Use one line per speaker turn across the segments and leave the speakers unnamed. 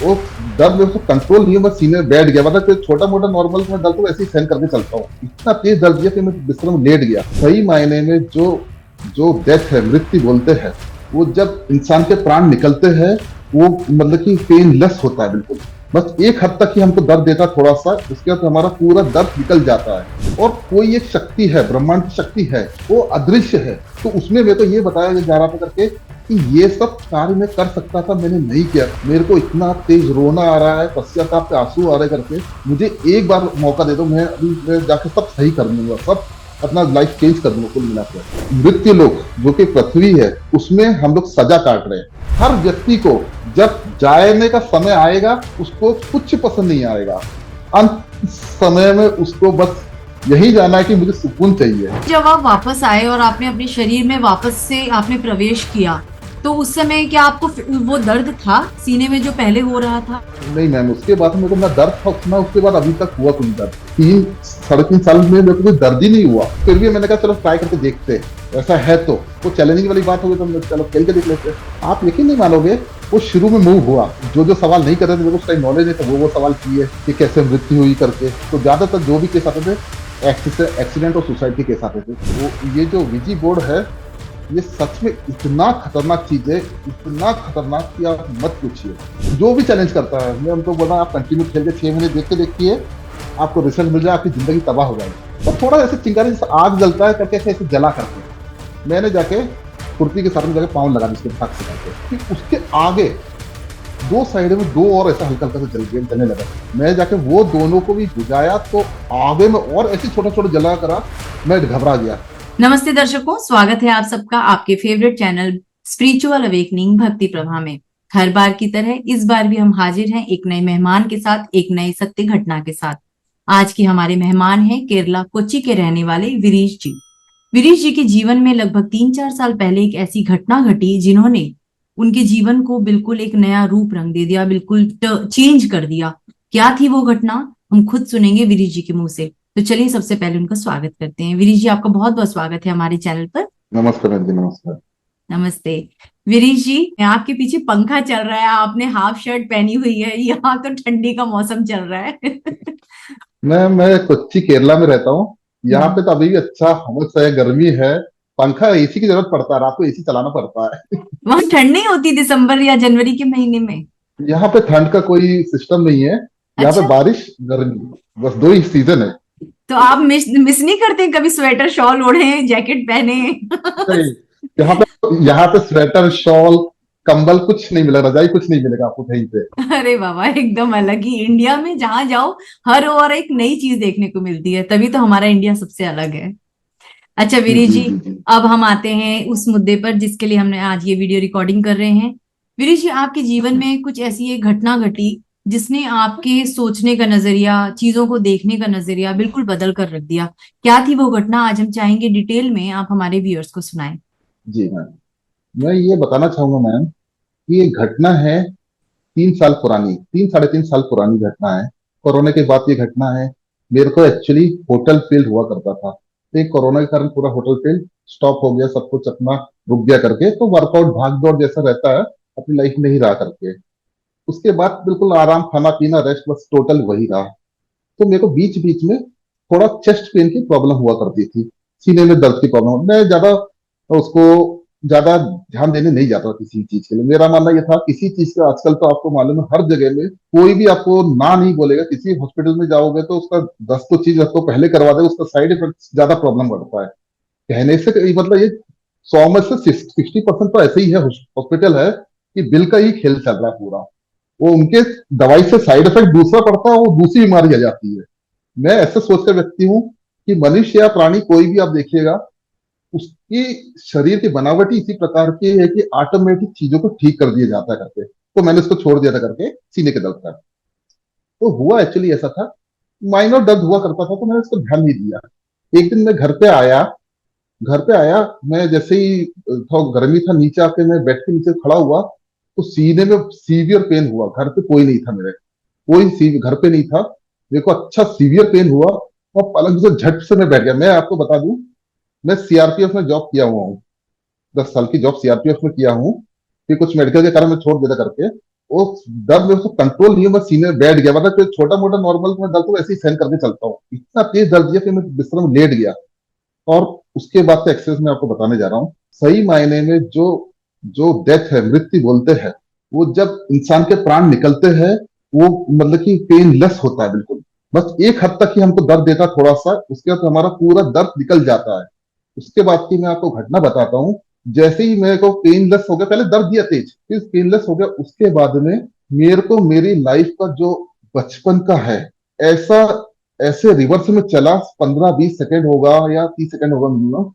वो दर्द मेरे को कंट्रोल नहीं है, बस सीने में बैठ गया, मतलब कोई छोटा मोटा नॉर्मल मैं दर्द को ऐसे ही सहन करके चलता हूँ। इतना तेज दर्द दिया कि मैं बिस्तर में लेट गया। सही मायने में जो जो डेथ है, मृत्यु बोलते हैं, वो जब इंसान के प्राण निकलते हैं, वो मतलब कि पेनलेस होता है बिल्कुल। बस एक हद तक ही हमको दर्द देता है थोड़ा सा, उसके बाद हमारा पूरा दर्द निकल जाता है। और कोई एक शक्ति है, ब्रह्मांड की शक्ति है, वो अदृश्य है। तो उसमें मेरे को ये बताया जा रहा था करके कि ये सब कार्य मैं कर सकता था, मैंने नहीं किया। मेरे को इतना तेज रोना आ रहा है, पश्चाताप के आंसू आ रहे करके, मुझे एक बार मौका दे दो, मैं जाके सब सही कर दूंगा, सब अपना लाइफ चेंज कर दूंगा। कुल मिलाकर मृत्यु लोक जो कि पृथ्वी है, उसमें हम लोग सजा काट रहे हैं। हर व्यक्ति को जब जाने का समय आएगा, उसको कुछ पसंद नहीं आएगा। अंत समय में उसको बस यही जाना है कि मुझे सुकून चाहिए।
जब आप वापस आए और आपने अपने शरीर में वापस से आपने प्रवेश किया, तो उस समय क्या आपको वो दर्द था सीने में जो पहले हो रहा था?
नहीं मैम, उसके बाद मेरे को ना दर्द था उतना, उसके बाद अभी तक हुआ कोई दर्द 3 साढ़े 3 साल में मेरे को कोई दर्द ही नहीं हुआ। फिर भी मैंने कहा चलो ट्राई करके देखते हैं, ऐसा है तो वो चैलेंजिंग वाली बात होगी तो हम चलो खेल के देख लेते हैं। आप यकीन नहीं मानोगे, वो शुरू में मूव हुआ, जो जो सवाल नहीं कर रहे थे, मेरे को उस टाइम नॉलेज नहीं था, वो सवाल किए कि कैसे मृत्यु हुई करके। तो ज्यादातर जो भी केस आते थे एक्सीडेंट और सुसाइड के केस आते थे। वो ये जो विजी बोर्ड है, ये सच में इतना खतरनाक चीज है, इतना खतरनाक कि आप मत पूछिए। जो भी चैलेंज करता है, मैं उनको बोला आप कंटिन्यू खेल के 6 महीने देखते देखिए, आपको रिजल्ट मिल जाए, आपकी जिंदगी तबाह हो जाएगी। और थोड़ा ऐसे चिंगारी जैसे आग जलता है करके ऐसे जला करके मैंने जाके कुर्ती के साथ में जाके पाँव लगा दी उसके भाग से करके। फिर उसके आगे दो साइड में दो और ऐसा हल्का हल्का से जलने लगा। मैं जाके वो दोनों को भी बुझाया, तो आगे में और ऐसे छोटा छोटा जला करा, मैं घबरा गया।
नमस्ते दर्शकों, स्वागत है आप सबका आपके फेवरेट चैनल स्पिरिचुअल अवेकनिंग भक्ति प्रभा में। हर बार की तरह इस बार भी हम हाजिर हैं एक नए मेहमान के साथ, एक नई सत्य घटना के साथ। आज के हमारे मेहमान हैं केरला कोच्चि के रहने वाले विरीश जी। विरीश जी के जीवन में लगभग 3-4 साल पहले एक ऐसी घटना घटी जिन्होंने उनके जीवन को बिल्कुल एक नया रूप रंग दे दिया, बिल्कुल चेंज कर दिया। क्या थी वो घटना, हम खुद सुनेंगे विरीश जी के मुंह से। तो चलिए सबसे पहले उनका स्वागत करते हैं। विरीश जी, आपका बहुत बहुत स्वागत है हमारे चैनल पर।
नमस्कार मैम जी, नमस्कार।
नमस्ते विरीश जी, आपके पीछे पंखा चल रहा है, आपने हाफ शर्ट पहनी हुई है, यहाँ तो ठंडी का मौसम चल रहा है।
मैं कोच्चि केरला में रहता हूँ। यहाँ पे तो अभी भी अच्छा हमस है, गर्मी है। पंखा एसी की जरूरत पड़ता है, रात को एसी चलाना पड़ता है।
वहां ठंड नहीं होती दिसंबर या जनवरी के महीने में?
यहाँ पे ठंड का कोई सिस्टम नहीं है। यहाँ पे
अच्छा,
बारिश, गर्मी, बस दो ही सीजन है।
तो आप मिस मिस नहीं करते कभी स्वेटर शॉल ओढ़े, जैकेट पहने?
नहीं, यहाँ पे स्वेटर, शॉल, कंबल कुछ नहीं मिलेगा, रजाई कुछ नहीं मिलेगा आपको कहीं पे।
अरे बाबा, एकदम अलग ही। इंडिया में जहां जाओ हर और एक नई चीज देखने को मिलती है, तभी तो हमारा इंडिया सबसे अलग है। अच्छा वीरी
जी
जी,
जी जी।
अब हम आते हैं उस मुद्दे पर जिसके लिए हमने आज ये वीडियो रिकॉर्डिंग कर रहे हैं। वीरी जी, आपके जीवन में कुछ ऐसी एक घटना घटी जिसने आपके सोचने का नजरिया, चीजों को देखने का नजरिया बिल्कुल बदल कर रख दिया। क्या थी वो घटना, आज हम चाहेंगे डिटेल में आप हमारे व्यूअर्स को सुनाएं।
जी मैम, मैं ये बताना चाहूंगा मैम कि ये घटना है 3 साल पुरानी, 3 साढ़े 3 साल पुरानी घटना है। कोरोना के बाद ये घटना है। मेरे को एक्चुअली होटल फील्ड हुआ करता था, तो कोरोना के कारण पूरा होटल फील्ड स्टॉप हो गया, सब कुछ अपना रुक गया करके, तो वर्कआउट भाग दौड़ जैसा रहता है, अपनी लाइफ में ही रहा करके। उसके बाद बिल्कुल आराम, खाना पीना, रेस्ट, बस टोटल वही रहा। तो मेरे को बीच बीच में थोड़ा चेस्ट पेन की प्रॉब्लम हुआ करती थी, सीने में दर्द की प्रॉब्लम। मैं उसको ज्यादा ध्यान देने नहीं जाता किसी चीज के लिए। मेरा मानना यह था, किसी चीज का आजकल तो आपको मालूम है, हर जगह में कोई भी आपको ना नहीं बोलेगा। किसी हॉस्पिटल में जाओगे तो उसका 10 तो चीज आपको पहले करवा दे, उसका साइड इफेक्ट ज्यादा प्रॉब्लम बढ़ता है। कहने से मतलब ये 100 में से 60% तो ऐसे ही है, हॉस्पिटल है कि बिल का ही खेल चल रहा है पूरा। वो उनके दवाई से साइड इफेक्ट दूसरा पड़ता है, वो दूसरी बीमारी आ जाती है। मैं ऐसे सोचकर व्यक्ति हूँ कि मनुष्य या प्राणी कोई भी आप देखिएगा, उसकी शरीर की बनावट ही इसी प्रकार की है कि ऑटोमेटिक चीजों को ठीक कर दिया जाता है करके। तो मैंने उसको छोड़ दिया था करके, सीने के दर्द का। तो हुआ एक्चुअली ऐसा था, माइनर दर्द हुआ करता था, तो मैंने उसको ध्यान नहीं दिया। एक दिन मैं घर पे आया, मैं जैसे ही थोड़ा गर्मी था, नीचे आके मैं बेड के नीचे खड़ा हुआ, तो सीने में सीवियर पेन हुआ। घर पे कोई नहीं था मेरे, घर पे नहीं था। मेरे को अच्छा सीवियर पेन हुआ, और पलंग से झट से मैं बैठ गया। मैं आपको बता दूं, मैं सीआरपीएफ में जॉब किया हुआ हूँ, 10 साल की जॉब सीआरपीएफ में किया हूँ। फिर कुछ मेडिकल के कारण मैं छोड़ देता करके। वो दर्द मेरे को कंट्रोल नहीं है, मैं सीने में बैठ गया, मतलब कोई छोटा मोटा नॉर्मल मैं दर्द को ऐसे ही सहन करके चलता हूँ, इतना तेज दर्द दिया कि मैं बिस्तर में लेट गया। और उसके बाद से एक्सरसाइज मैं आपको बताने जा रहा हूँ, सही मायने में जो जो डेथ है, मृत्यु बोलते हैं, वो जब इंसान के प्राण निकलते हैं, वो मतलब कि पेनलेस होता है बिल्कुल। बस एक हद तक ही हमको दर्द देता है थोड़ा सा, उसके बाद हमारा पूरा दर्द निकल जाता है। उसके बाद की मैं आपको घटना बताता हूँ। जैसे ही मेरे को पेनलेस हो गया, पहले दर्द दिया तेज, फिर पेनलेस हो गया, उसके बाद में मेरे को मेरी लाइफ का जो बचपन का है, ऐसा ऐसे रिवर्स में चला, 15-20 सेकंड होगा या 30 सेकंड होगा मिनिमम।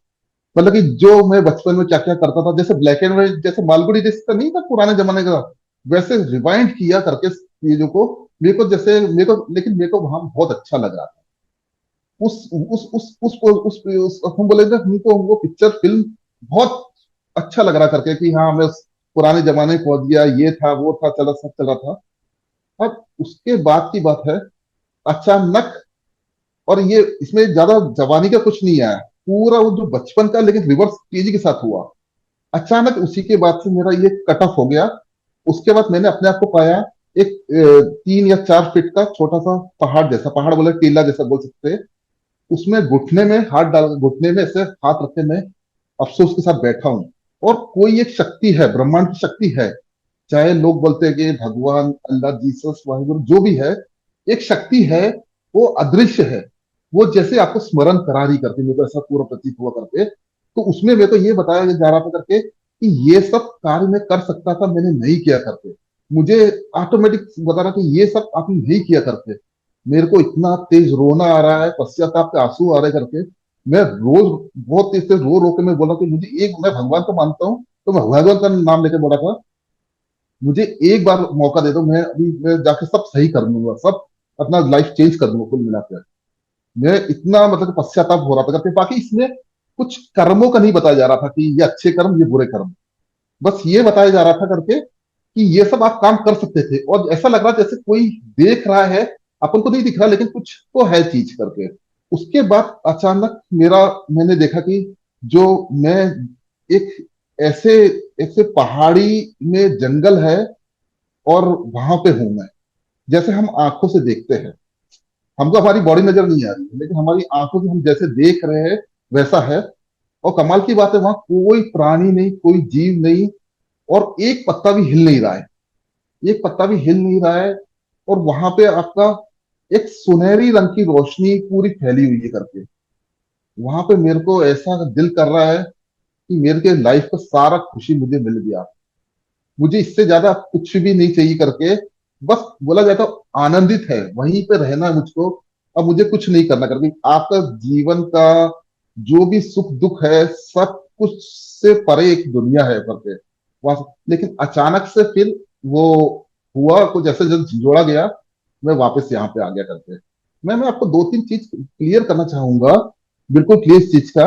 मतलब कि जो मैं बचपन में क्या क्या करता था, जैसे ब्लैक एंड व्हाइट, जैसे मालगुडी जैसे नहीं था पुराने जमाने का, वैसे रिवाइंड किया करके चीजों को, मेरे को, लेकिन मेरे को वहां बहुत अच्छा लग रहा था। हम बोले थे, हमको वो पिक्चर फिल्म बहुत अच्छा लग रहा करके कि हाँ मैं उस पुराने जमाने में पहुंच गया, ये था वो था, चला सब चला था। अब उसके बाद की बात है, अचानक, और ये इसमें ज्यादा जवानी का कुछ नहीं आया, पूरा वो जो बचपन का, लेकिन रिवर्स तेजी के साथ हुआ। अचानक उसी के बाद से मेरा ये कट ऑफ हो गया। उसके बाद मैंने अपने आप को पाया एक 3 या 4 फीट का छोटा सा पहाड़ जैसा, पहाड़ बोले टीला जैसा बोल सकते हैं, उसमें घुटने में हाथ डाल, घुटने में ऐसे हाथ रखे मैं अफसोस के साथ बैठा हूं। और कोई एक शक्ति है, ब्रह्मांड की शक्ति है, चाहे लोग बोलते हैं कि भगवान, अल्लाह, जीसस, वाहिगुरु, जो भी है, एक शक्ति है, वो अदृश्य है, वो जैसे आपको स्मरण करा रही करके, मेरे को ऐसा पूरा प्रतीत हुआ करके। तो उसमें मेरे को ये बताया जा रहा था करके कि ये सब कार्य मैं कर सकता था, मैंने नहीं किया करके। मुझे ऑटोमेटिक बता रहा कि ये सब आपने नहीं किया करके। मेरे को इतना तेज रोना आ रहा है, पश्चाताप के आंसू आ रहे करके। मैं रोज बहुत तेज से रो रो के मैं बोला कि मुझे एक, मैं भगवान को मानता हूँ, तो मैं भगवान का नाम लेके बोला था, मुझे एक बार मौका दे दो, मैं जाके सब सही कर दूंगा, सब अपना लाइफ चेंज कर दूंगा कुल मिलाकर। मैं इतना मतलब कि पश्चाताप हो रहा था करके। बाकी इसमें कुछ कर्मों का नहीं बताया जा रहा था कि ये अच्छे कर्म, ये बुरे कर्म, बस ये बताया जा रहा था करके कि ये सब आप काम कर सकते थे। और ऐसा लग रहा जैसे कोई देख रहा है, अपन को नहीं दिख रहा, लेकिन कुछ तो है चीज करके। उसके बाद अचानक मैंने देखा कि जो मैं एक ऐसे ऐसे पहाड़ी में जंगल है, और वहां पे हूं मैं, जैसे हम आंखों से देखते हैं, हमको हमारी बॉडी नजर नहीं आ रही है, लेकिन हमारी आंखों से हम जैसे देख रहे हैं वैसा है। और कमाल की बात है, वहां कोई प्राणी नहीं, कोई जीव नहीं, और एक पत्ता भी हिल नहीं रहा है, एक पत्ता भी हिल नहीं रहा है। और वहां पे आपका एक सुनहरी रंग की रोशनी पूरी फैली हुई है करके। वहां पे मेरे को ऐसा दिल कर रहा है कि मेरे के लाइफ का सारा खुशी मुझे मिल गया, मुझे इससे ज्यादा कुछ भी नहीं चाहिए करके। बस बोला जाता, आनंदित है, वहीं पे रहना है मुझको। अब मुझे कुछ नहीं करना करके, आपका जीवन का जो भी सुख दुख है, सब कुछ से परे एक दुनिया है करके वहां। लेकिन अचानक से फिर वो हुआ कुछ, जैसे जब जोड़ा गया, मैं वापस यहाँ पे आ गया करके। मैं आपको 2-3 चीज क्लियर करना चाहूंगा, बिल्कुल क्लियर चीज का।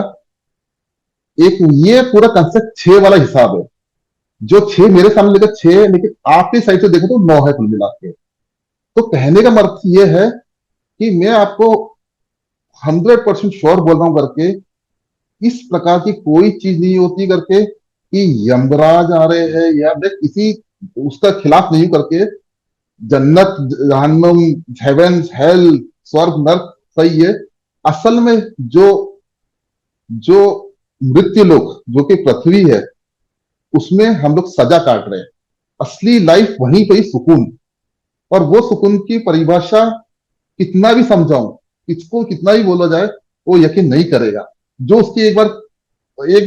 एक ये पूरा कंसेप्ट 6 वाला हिसाब है, जो 6 मेरे सामने लेकर 6 है, लेकिन आपकी साइड से देखो तो 9 है कुल मिला के। तो कहने का मतलब ये है कि मैं आपको 100% श्योर बोल रहा हूं करके, इस प्रकार की कोई चीज नहीं होती करके कि यमराज आ रहे हैं, या मैं किसी उसका खिलाफ नहीं करके। जन्नत, जहन्नुम, हेवन, हेल, स्वर्ग, नर्क, सही है। असल में जो जो मृत्यु लोक, जो कि पृथ्वी है, उसमें हम लोग सजा काट रहे हैं। असली लाइफ वहीं पे ही सुकून। और वो सुकून की परिभाषा कितना भी समझाऊं, किसको कितना भी बोला जाए, वो यकीन नहीं करेगा। जो उसकी एक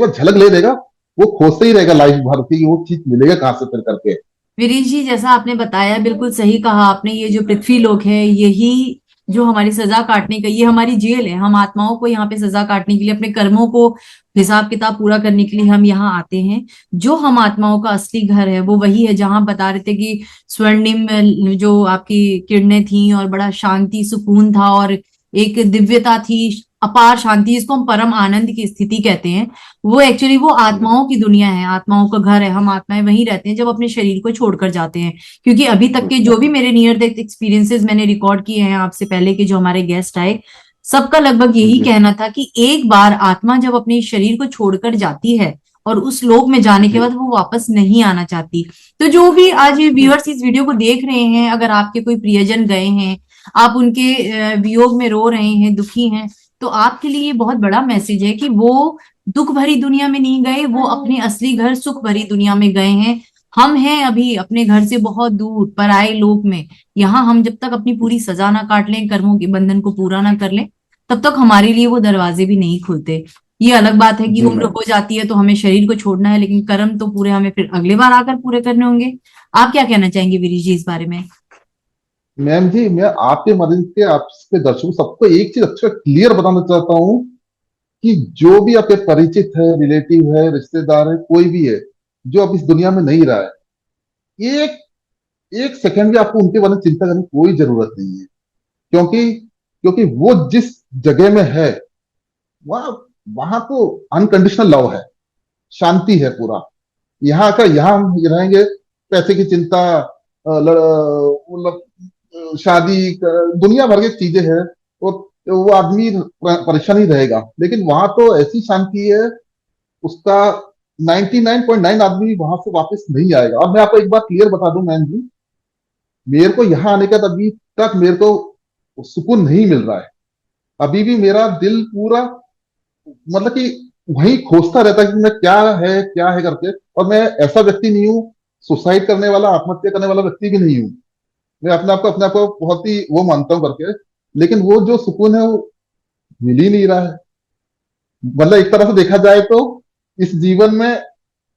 बार झलक ले लेगा, वो खोजते ही रहेगा लाइफ भर की वो चीज मिलेगा कहां से फिर करके।
वीरेश जी, जैसा आपने बताया बिल्कुल सही कहा आपने। ये जो पृथ्वी लोक है, यही जो हमारी सजा काटने का, ये हमारी जेल है। हम आत्माओं को यहाँ पे सजा काटने के लिए, अपने कर्मों को हिसाब किताब पूरा करने के लिए हम यहाँ आते हैं। जो हम आत्माओं का असली घर है वो वही है जहां बता रहे थे कि स्वर्णिम जो आपकी किरणें थी, और बड़ा शांति सुकून था, और एक दिव्यता थी, अपार शांति, जिसको हम परम आनंद की स्थिति कहते हैं। वो एक्चुअली वो आत्माओं की दुनिया है, आत्माओं का घर है। हम आत्माएं वहीं रहते हैं जब अपने शरीर को छोड़कर जाते हैं। क्योंकि अभी तक के जो भी मेरे नियर डेथ एक्सपीरियंसेस मैंने रिकॉर्ड किए हैं आपसे पहले के जो हमारे गेस्ट आए, सबका लगभग यही कहना था कि एक बार आत्मा जब अपने शरीर को छोड़कर जाती है और उस लोक में जाने के
जी
बाद वो वापस नहीं आना चाहती। तो जो भी आज व्यूअर्स इस वीडियो को देख रहे हैं, अगर आपके कोई प्रियजन गए हैं, आप उनके वियोग में रो रहे हैं, दुखी हैं, तो आपके लिए ये बहुत बड़ा मैसेज है कि वो दुख भरी दुनिया में नहीं गए, वो अपने असली घर सुख भरी दुनिया में गए हैं। हम हैं अभी अपने घर से बहुत दूर पराये लोक में। यहाँ हम जब तक अपनी पूरी सजा ना काट लें, कर्मों के बंधन को पूरा ना कर लें, तब तक हमारे लिए वो दरवाजे भी नहीं खुलते। ये अलग बात है कि
जी
उम्र
मैम।
हो जाती है तो हमें शरीर को छोड़ना है, लेकिन कर्म तो पूरे हमें फिर अगले बार आकर पूरे करने होंगे। आप क्या कहना चाहेंगे वीरी जी इस बारे में?
मैम जी, मैं आपके माध्यम से आपके दर्शकों सबको एक चीज अच्छा क्लियर बताना चाहता हूँ कि जो भी आपके परिचित है, रिलेटिव है, रिश्तेदार है, कोई भी है जो अब इस दुनिया में नहीं रहा है, एक एक सेकंड भी आपको उनके बारे में चिंता करने की कोई जरूरत नहीं है। क्योंकि क्योंकि वो जिस जगह में है, वहां वहां तो अनकंडीशनल लव है, शांति है पूरा। यहाँ का यहाँ हम रहेंगे, पैसे की चिंता, मतलब शादी दुनिया भर की चीजें हैं, वो आदमी परेशान ही रहेगा। लेकिन वहां तो ऐसी शांति है, उसका 99.9 आदमी वहां से वापस नहीं आएगा। और मैं आपको एक बात क्लियर बता दूं मैम जी, मेरे को यहाँ आने का अभी तक मेरे को सुकून नहीं मिल रहा है। अभी भी मेरा दिल पूरा, मतलब कि वही खोजता रहता है कि मैं क्या है करके। और मैं ऐसा व्यक्ति नहीं हूँ, सुसाइड करने वाला, आत्महत्या करने वाला व्यक्ति भी नहीं हूँ। मैं अपने आप को बहुत ही वो मानता हूँ करके। लेकिन वो जो सुकून है वो मिल ही नहीं रहा है। मतलब एक तरह से देखा जाए तो इस जीवन में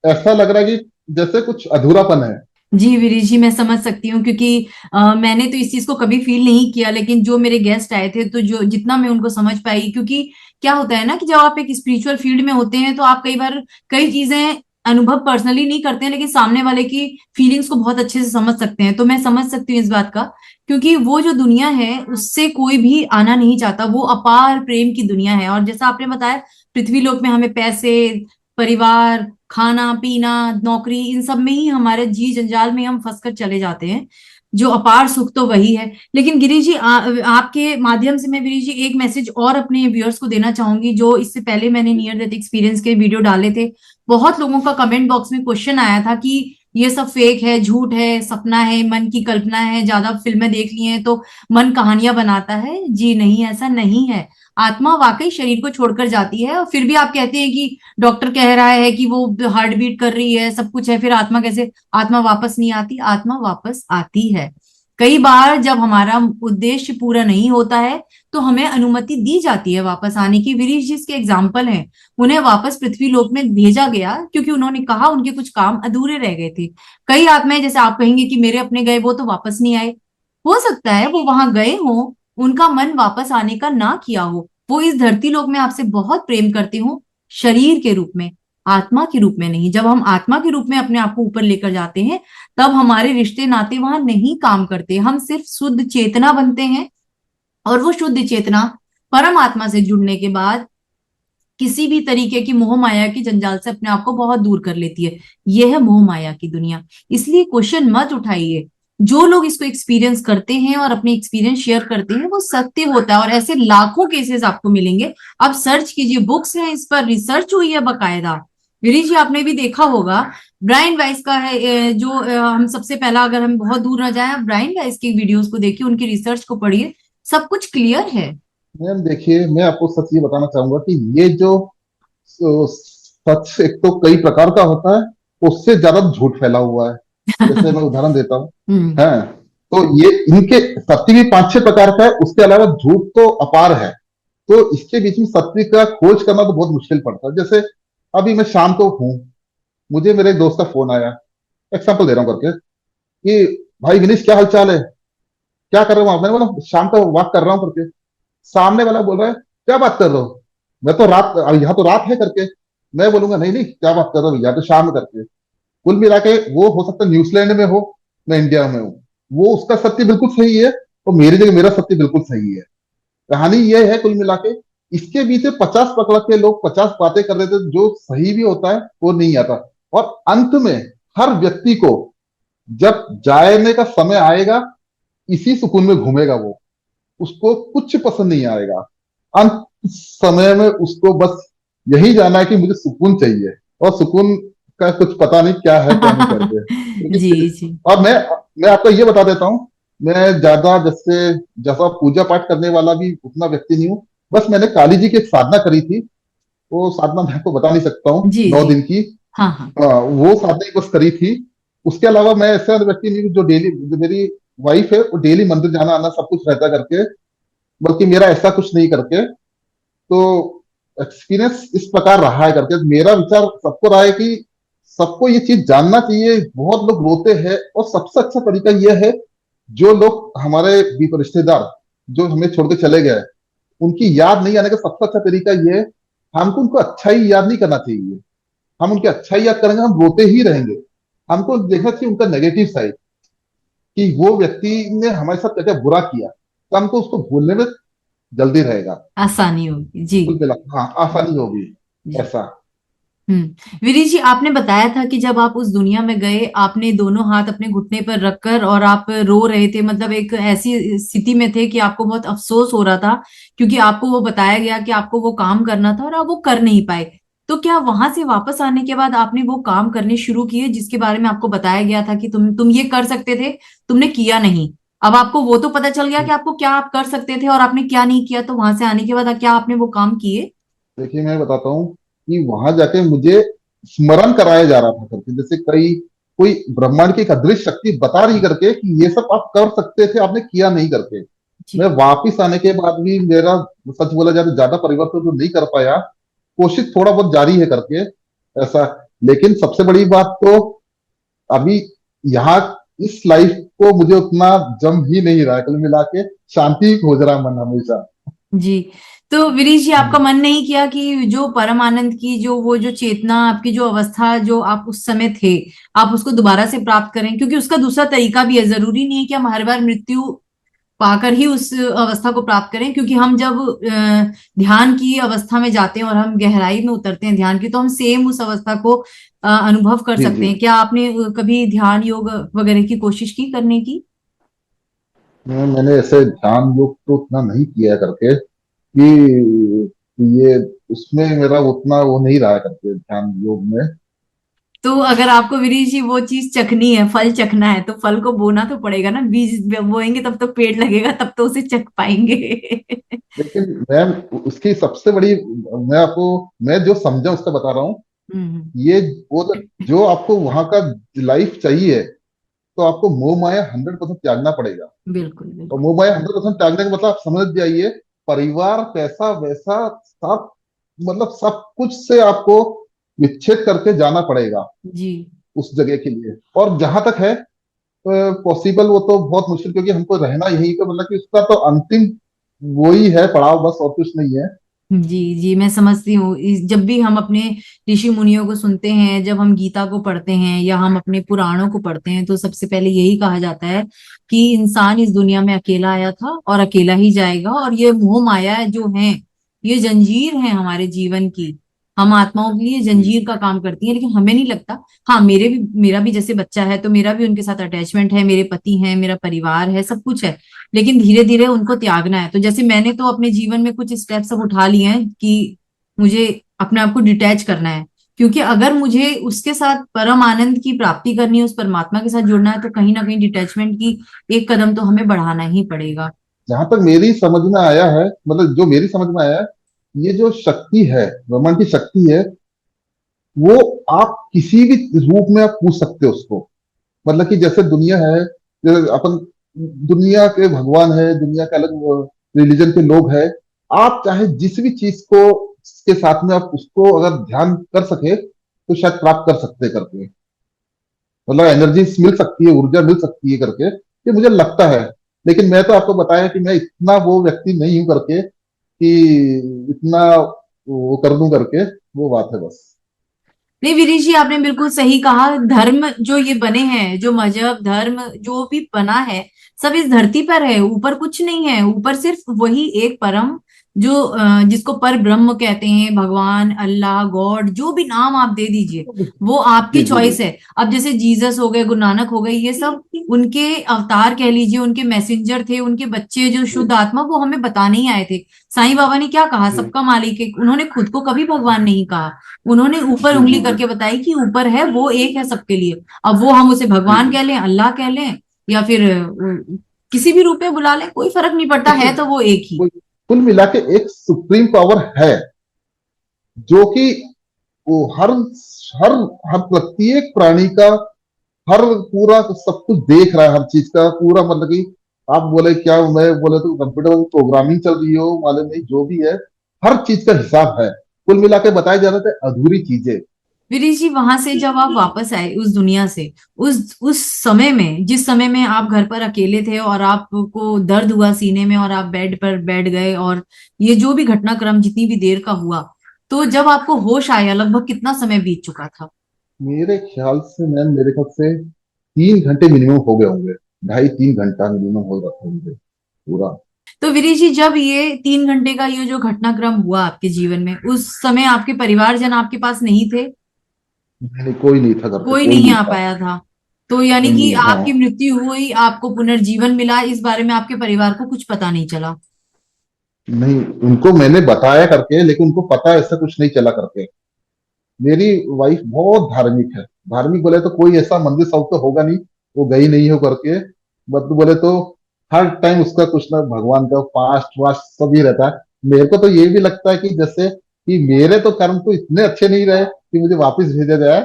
ऐसा लग रहा है कि जैसे कुछ अधूरापन है।
जी वीरी जी, मैं समझ सकती हूँ, क्योंकि मैंने तो इस चीज को कभी फील नहीं किया, लेकिन जो मेरे गेस्ट आए थे तो जो जितना मैं उनको समझ पाई, क्योंकि क्या होता है ना कि जब आप एक स्पिरिचुअल फील्ड में होते हैं तो आप कई बार कई चीजें अनुभव पर्सनली नहीं करते हैं, लेकिन सामने वाले की फीलिंग्स को बहुत अच्छे से समझ सकते हैं। तो मैं समझ सकती हूँ इस बात का, क्योंकि वो जो दुनिया है उससे कोई भी आना नहीं चाहता। वो अपार प्रेम की दुनिया है। और जैसा आपने बताया, पृथ्वी लोक में हमें पैसे, परिवार, खाना पीना, नौकरी, इन सब में ही हमारे जी जंजाल में हम फंसकर चले जाते हैं। जो अपार सुख तो वही है। लेकिन गिरी जी, आपके माध्यम से मैं गिरी जी एक मैसेज और अपने व्यूअर्स को देना चाहूंगी। जो इससे पहले मैंने नियर डेथ एक्सपीरियंस के वीडियो डाले थे, बहुत लोगों का कमेंट बॉक्स में क्वेश्चन आया था कि ये सब फेक है, झूठ है, सपना है, मन की कल्पना है, ज्यादा फिल्में देख ली हैं तो मन कहानियां बनाता है। जी नहीं, ऐसा नहीं है। आत्मा वाकई शरीर को छोड़कर जाती है, और फिर भी आप कहते हैं कि डॉक्टर कह रहा है कि वो हार्ट बीट कर रही है, सब कुछ है, फिर आत्मा कैसे? आत्मा वापस नहीं आती? आत्मा वापस आती है। कई बार जब हमारा उद्देश्य पूरा नहीं होता है तो हमें अनुमति दी जाती है वापस आने की। विरीश जी इसके एग्जाम्पल हैं। उन्हें वापस पृथ्वी लोक में भेजा गया क्योंकि उन्होंने कहा उनके कुछ काम अधूरे रह गए थे। कई आत्माएं, जैसे आप कहेंगे कि मेरे अपने गए वो तो वापस नहीं आए, हो सकता है वो वहां गए हो, उनका मन वापस आने का ना किया हो। वो इस धरती लोक में आपसे बहुत प्रेम करते हो, शरीर के रूप में, आत्मा के रूप में नहीं। जब हम आत्मा के रूप में अपने आप को ऊपर लेकर जाते हैं, तब हमारे रिश्ते नाते वहां नहीं काम करते। हम सिर्फ शुद्ध चेतना बनते हैं, और वो शुद्ध चेतना परम आत्मा से जुड़ने के बाद किसी भी तरीके की मोह माया के जंजाल से अपने आप को बहुत दूर कर लेती है। यह है मोह माया की दुनिया। इसलिए क्वेश्चन मत उठाइए। जो लोग इसको एक्सपीरियंस करते हैं और अपने एक्सपीरियंस शेयर करते हैं, वो सत्य होता है, और ऐसे लाखों केसेस आपको मिलेंगे। आप सर्च कीजिए, बुक्स हैं इस पर, रिसर्च हुई है बकायदा। गिरीश जी, आपने भी देखा होगा, ब्रायन वाइस का है जो हम सबसे पहला, अगर हम बहुत दूर ना जाए, आप ब्रायन वाइस की वीडियोस को देखिए, उनकी रिसर्च को पढ़िए, सब कुछ क्लियर है।
मैम देखिए, मैं आपको सच ये बताना चाहूंगा कि ये जो सच एक तो कई प्रकार का होता है, उससे ज्यादा झूठ फैला हुआ है। जैसे मैं उदाहरण देता हूँ।
हम्म।
है, तो ये इनके सत्य भी 5-6 प्रकार का है, उसके अलावा झूठ तो अपार है। तो इसके बीच में सत्य का खोज करना तो बहुत मुश्किल पड़ता है। जैसे अभी मैं शाम को हूँ, मुझे मेरे एक दोस्त का फोन आया, एग्जाम्पल दे रहा हूँ करके, कि भाई विनीश क्या हाल चाल है, क्या कर रहे हो आप? मैंने बोला शाम का वॉक कर रहा हूँ करके। सामने वाला बोल रहा है क्या बात कर रहे हो, मैं तो रात, यहाँ तो रात है करके। मैं बोलूंगा नहीं नहीं, क्या बात कर रहे हो भैया, तो शाम करके। कुल मिला के वो हो सकता है न्यूजीलैंड में हो, मैं इंडिया में हूँ। वो उसका सत्य बिल्कुल सही है, और मेरी जगह मेरा सत्य बिल्कुल सही है। कहानी ये है कुल मिला के। इसके पीछे 50 पकड़ के लोग 50 बातें कर रहे थे, जो सही भी होता है वो नहीं आता। और अंत में हर व्यक्ति को जब जाने का समय आएगा, इसी सुकून में घूमेगा वो, उसको कुछ पसंद नहीं आएगा। अंत समय में उसको बस यही जानना है कि मुझे सुकून चाहिए। और सुकून का कुछ पता नहीं क्या है क्या नहीं करके,
जी
क्योंकि
जी।
और मैं आपको ये बता देता हूँ, मैं ज्यादा जैसे जैसा पूजा पाठ करने वाला भी उतना व्यक्ति नहीं हूँ। बस मैंने काली जी की एक साधना करी थी, वो साधना मैं आपको बता नहीं सकता हूँ,
जी
9
जी।
दिन की।
हाँ हाँ।
हाँ, वो साधना ही बस करी थी। उसके अलावा मैं ऐसा व्यक्ति नहीं हूँ जो डेली, जो मेरी वाइफ है वो डेली मंदिर जाना आना सब कुछ रहता करके, बल्कि मेरा ऐसा कुछ नहीं करके। तो एक्सपीरियंस इस प्रकार रहा है करके मेरा विचार सबको रहा है कि सबको ये चीज जानना चाहिए। बहुत लोग रोते हैं, और सबसे अच्छा तरीका यह है, जो लोग हमारे रिश्तेदार जो हमें छोड़ के चले गए, उनकी याद नहीं आने का सबसे अच्छा तरीका ये है, हमको उनको अच्छा ही याद नहीं करना चाहिए। हम उनकी अच्छा ही याद करेंगे, हम रोते ही रहेंगे। हमको देखना चाहिए उनका नेगेटिव साइड, कि वो व्यक्ति ने हमारे साथ क्या क्या बुरा किया, तो हमको उसको भूलने में जल्दी रहेगा।
आसानी होगी जी।
कुल मिला हाँ, आसानी होगी
जी।
ऐसा।
वीरी जी, आपने बताया था कि जब आप उस दुनिया में गए, आपने दोनों हाथ अपने घुटने पर रखकर और आप रो रहे थे, मतलब एक ऐसी स्थिति में थे कि आपको बहुत अफसोस हो रहा था, क्योंकि आपको वो बताया गया कि आपको वो काम करना था और आप वो कर नहीं पाए। तो क्या वहां से वापस आने के बाद आपने वो काम करने शुरू किए जिसके बारे में आपको बताया गया था कि तुम ये कर सकते थे, तुमने किया नहीं। अब आपको वो तो पता चल गया कि आपको क्या आप कर सकते थे और आपने क्या नहीं किया, तो वहां से आने के बाद क्या आपने वो काम किए?
देखिए मैं बताता हूँ कि वहां जाके मुझे स्मरण कराया जा रहा था करके, जैसे कई कोई ब्रह्मांड की एक अदृश्य शक्ति बता रही करके कि ये सब आप कर सकते थे, आपने किया नहीं करके। मैं
जी
वापिस आने के बाद भी मेरा, सच बोला जाए तो ज्यादा परिवर्तन तो नहीं कर पाया, कोशिश थोड़ा बहुत जारी है करके ऐसा। लेकिन सबसे बड़ी बात तो अभी यहाँ इस लाइफ को मुझे उतना जम ही नहीं रहा है, कुल मिला के शांति ही खोज रहा है मन हमेशा।
जी। तो विरीश जी, आपका
हम्म,
मन नहीं किया कि जो परम आनंद की जो वो जो चेतना, आपकी जो अवस्था जो आप उस समय थे, आप उसको दोबारा से प्राप्त करें? क्योंकि उसका दूसरा तरीका भी है, जरूरी नहीं है कि हम हर बार मृत्यु पाकर ही उस अवस्था को प्राप्त करें। क्योंकि हम जब ध्यान की अवस्था में जाते हैं और हम गहराई में उतरते हैं ध्यान की, तो हम सेम उस अवस्था को अनुभव कर
जी
सकते
जी।
हैं। क्या आपने कभी ध्यान योग वगैरह की कोशिश की करने की?
मैंने ऐसे ध्यान योग तो उतना नहीं किया करके कि ये उसमें मेरा उतना वो नहीं रहा करके ध्यान योग में।
तो अगर आपको विरीश जी वो चीज चखनी है, फल चखना है, तो फल को बोना तो पड़ेगा ना, बीज बोएंगे तब तो पेड़ लगेगा, तब तो उसे चख पाएंगे।
लेकिन मैम उसकी सबसे बड़ी, मैं आपको, मैं जो समझा उसका बता रहा हूँ।
हम्म।
ये वो जो आपको वहां का लाइफ चाहिए, तो आपको मोह माया 100% त्यागना पड़ेगा।
बिल्कुल
और
बिल्कुल।
मोह माया 100% त्यागने का मतलब आप समझ जाइए, परिवार पैसा वैसा सब, मतलब सब कुछ से आपको विच्छेद करके जाना पड़ेगा
जी
उस जगह के लिए। और जहां तक है पॉसिबल, वो तो बहुत मुश्किल, क्योंकि हमको रहना यही का मतलब कि उसका तो अंतिम वही है पड़ाव, बस और कुछ नहीं है।
जी। जी मैं समझती हूँ। जब भी हम अपने ऋषि मुनियों को सुनते हैं, जब हम गीता को पढ़ते हैं या हम अपने पुराणों को पढ़ते हैं, तो सबसे पहले यही कहा जाता है कि इंसान इस दुनिया में अकेला आया था और अकेला ही जाएगा, और ये मोह माया जो है, ये जंजीर है हमारे जीवन की। हम आत्माओं के लिए
जी
जंजीर का काम करती है, लेकिन हमें नहीं लगता। हाँ, मेरा भी जैसे बच्चा है तो मेरा भी उनके साथ अटैचमेंट है, मेरे पति हैं, मेरा परिवार है, सब कुछ है। लेकिन धीरे धीरे उनको त्यागना है। तो जैसे मैंने तो अपने जीवन में कुछ स्टेप्स अब उठा लिए हैं कि मुझे अपने आप को डिटैच करना है। क्योंकि अगर मुझे उसके साथ परम आनंद की प्राप्ति करनी है, उस परमात्मा के साथ जुड़ना है, तो कहीं ना कहीं डिटैचमेंट की एक कदम तो हमें बढ़ाना ही पड़ेगा।
जहां तक मेरी समझ में आया है, मतलब जो मेरी समझ में आया है, ये जो शक्ति है, ब्रह्मांड की शक्ति है, वो आप किसी भी रूप में आप पूछ सकते हो उसको। मतलब कि जैसे दुनिया है, जैसे अपन, दुनिया के भगवान है, दुनिया के अलग रिलीजन के लोग हैं, आप चाहे जिस भी चीज को के साथ में आप उसको अगर ध्यान कर सके तो शायद प्राप्त कर सकते करके, मतलब एनर्जी मिल सकती है, ऊर्जा मिल सकती है करके, ये मुझे लगता है। लेकिन मैं तो आपको बताया कि मैं इतना वो व्यक्ति नहीं हूं करके कि इतना वो कर दूं करके, वो बात है बस।
नहीं वीरेश जी, आपने बिल्कुल सही कहा। धर्म जो ये बने हैं, जो मजहब धर्म जो भी बना है, सब इस धरती पर है, ऊपर कुछ नहीं है। ऊपर सिर्फ वही एक परम जिसको पर ब्रह्म कहते हैं, भगवान, अल्लाह, गॉड, जो भी नाम आप दे दीजिए, वो आपकी
जी जी जी।
चॉइस है। अब जैसे जीसस हो गए, गुरु नानक हो गए, ये सब उनके अवतार कह लीजिए, उनके मैसेंजर थे, उनके बच्चे जो शुद्ध आत्मा, वो हमें बताने ही आए थे। साईं बाबा ने क्या कहा,
जी
सबका मालिक है, उन्होंने खुद को कभी भगवान नहीं कहा। उन्होंने ऊपर
जी
उंगली
जी जी
करके बताई कि ऊपर है, वो एक है सबके लिए। अब वो हम उसे
जी
भगवान
जी।
कह लें, अल्लाह कह लें, या फिर किसी भी रूप में बुला लें, कोई फर्क नहीं पड़ता,
देखिए,
है तो वो एक ही।
वो कुल मिला के एक सुप्रीम पावर है, जो कि वो हर हर प्रत्येक प्राणी का, हर पूरा सब कुछ देख रहा है, हर चीज का पूरा, मतलब कि आप बोले क्या, मैं बोले तो कंप्यूटर में प्रोग्रामिंग चल रही हो मालूम नहीं, जो भी है हर चीज का हिसाब है। कुल मिला के बताया जा रहा था अधूरी चीजें।
वीरेश जी, वहां से जब आप वापस आए उस दुनिया से, उस समय में, जिस समय में आप घर पर अकेले थे और आपको दर्द हुआ सीने में और आप बेड पर बैठ गए, और ये जो भी घटनाक्रम जितनी भी देर का हुआ, तो जब आपको होश आया लगभग कितना समय बीत चुका था?
मेरे ख्याल से मैम, मेरे ख्याल से 3 घंटे मिनिमम हो गए होंगे, 2.5-3 घंटा मिनिमम हो रहा होंगे पूरा।
तो वीरेश जी, जब ये 3 घंटे का ये जो घटनाक्रम हुआ आपके जीवन में, उस समय आपके परिवारजन आपके पास नहीं थे?
नहीं, कोई नहीं था घर पे,
कोई
कोई
नहीं
नहीं
आ
था।
पाया था? तो यानी कि
नहीं, हाँ।
आपकी मृत्यु हुई, आपको पुनर्जीवन मिला, इस बारे में आपके परिवार को कुछ पता नहीं चला?
नहीं, उनको मैंने बताया करके, लेकिन उनको पता ऐसा कुछ नहीं चला करके। मेरी वाइफ बहुत धार्मिक है। धार्मिक बोले तो कोई ऐसा मंदिर सब तो होगा नहीं, वो गई नहीं हो करके। मतलब बोले तो हर टाइम उसका कुछ ना भगवान का पास्ट वास्ट सब ही रहता है। मेरे को तो ये भी लगता है कि जैसे कि मेरे तो कर्म तो इतने अच्छे नहीं रहे कि मुझे वापस भेजा जाए।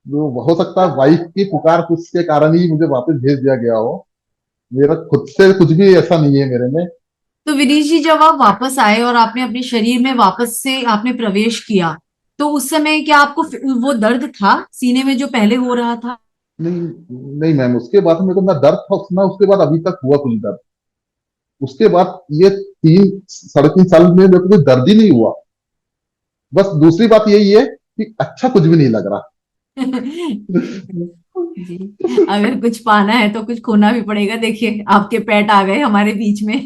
वो हो सकता है वाइफ की पुकार कुछ के कारण ही मुझे वापस भेज दिया गया हो। मेरा खुद से कुछ भी ऐसा नहीं है मेरे में।
तो विनीश जी, जब आप वापस आए और आपने अपने शरीर में वापस से आपने प्रवेश किया, तो उस समय क्या आपको वो दर्द था सीने में जो पहले हो रहा था?
नहीं, नहीं मैम, उसके बाद मेरे को ना दर्द था ना, उसके बाद अभी तक हुआ कुछ दर्द। उसके बाद ये 3-3.5 साल में मेरे को कोई दर्द ही नहीं हुआ। बस दूसरी बात यही है कि अच्छा कुछ भी नहीं लग रहा।
जी, अगर कुछ पाना है तो कुछ खोना भी पड़ेगा। देखिए, आपके पेट आ गए हमारे बीच में।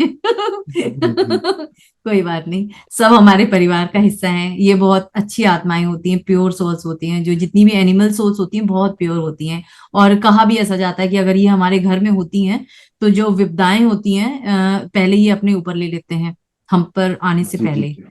जी जी
कोई बात नहीं, सब हमारे परिवार का हिस्सा हैं। ये बहुत अच्छी आत्माएं होती हैं, प्योर सोल्स होती हैं, जो जितनी भी एनिमल सोल्स होती हैं बहुत प्योर होती हैं। और कहा भी ऐसा जाता है कि अगर ये हमारे घर में होती हैं, तो जो विपदाएं होती हैं, पहले ये अपने ऊपर ले लेते हैं, हम पर आने से
जी जी
पहले।
जी